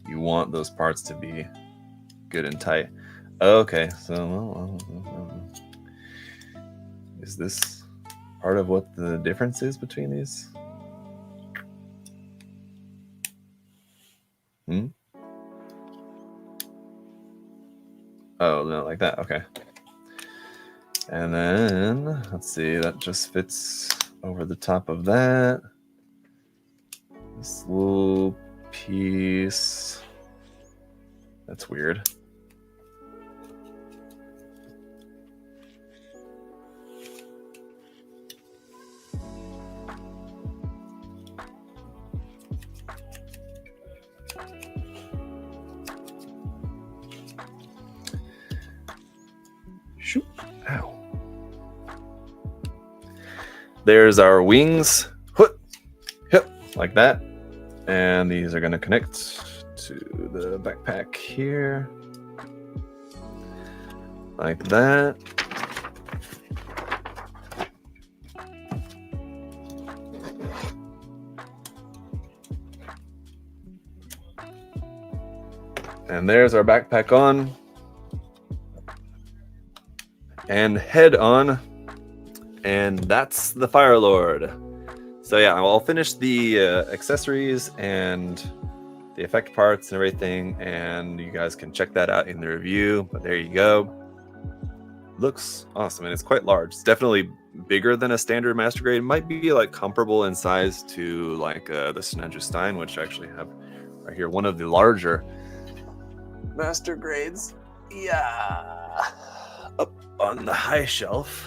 you want those parts to be good and tight. Okay, so is this part of what the difference is between these? Oh, no, like that. Okay. And then, let's see, that just fits over the top of that. This little piece. That's weird. Shoot. Ow. There's our wings. Hip, like that. And these are going to connect to the backpack here. Like that. And there's our backpack on. And head on. And that's the Fire Lord. So yeah, I'll finish the accessories and the effect parts and everything, and you guys can check that out in the review. But there you go. Looks awesome, and it's quite large. It's definitely bigger than a standard master grade. It might be like comparable in size to like the SNAA Stein, which I actually have right here. One of the larger master grades. Yeah, up on the high shelf.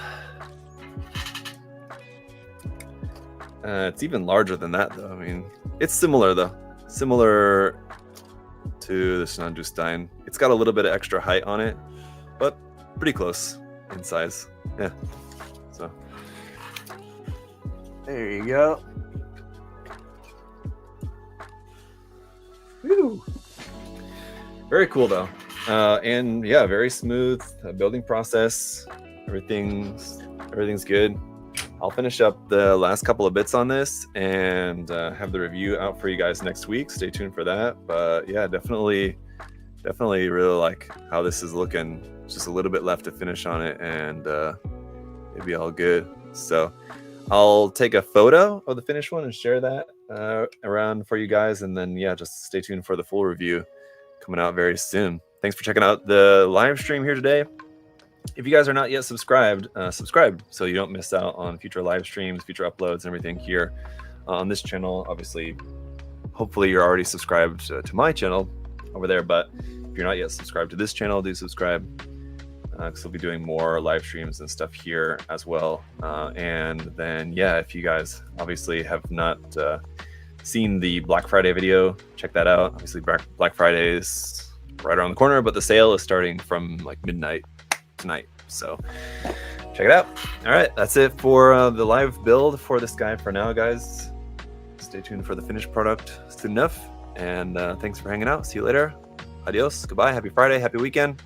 It's even larger than that, though. I mean, it's similar, though. Similar to the SNAA Stein. It's got a little bit of extra height on it, but pretty close in size. Yeah. So, there you go. Woo! Very cool, though. And yeah, very smooth building process. Everything's good. I'll finish up the last couple of bits on this and have the review out for you guys next week. Stay tuned for that. But yeah, definitely really like how this is looking. Just a little bit left to finish on it, and it'll be all good. So I'll take a photo of the finished one and share that around for you guys. And then yeah, just stay tuned for the full review coming out very soon. Thanks for checking out the live stream here today. If you guys are not yet subscribed, subscribe so you don't miss out on future live streams, future uploads, and everything here on this channel. Obviously, hopefully you're already subscribed to my channel over there, but if you're not yet subscribed to this channel, do subscribe, because we'll be doing more live streams and stuff here as well. And then, yeah, if you guys obviously have not seen the Black Friday video, check that out. Obviously, Black Friday is right around the corner, but the sale is starting from like midnight tonight. So check it out. All right, that's it for the live build for this guy for now, guys. Stay tuned for the finished product soon enough. And thanks for hanging out. See you later. Adios. Goodbye. Happy Friday. Happy weekend.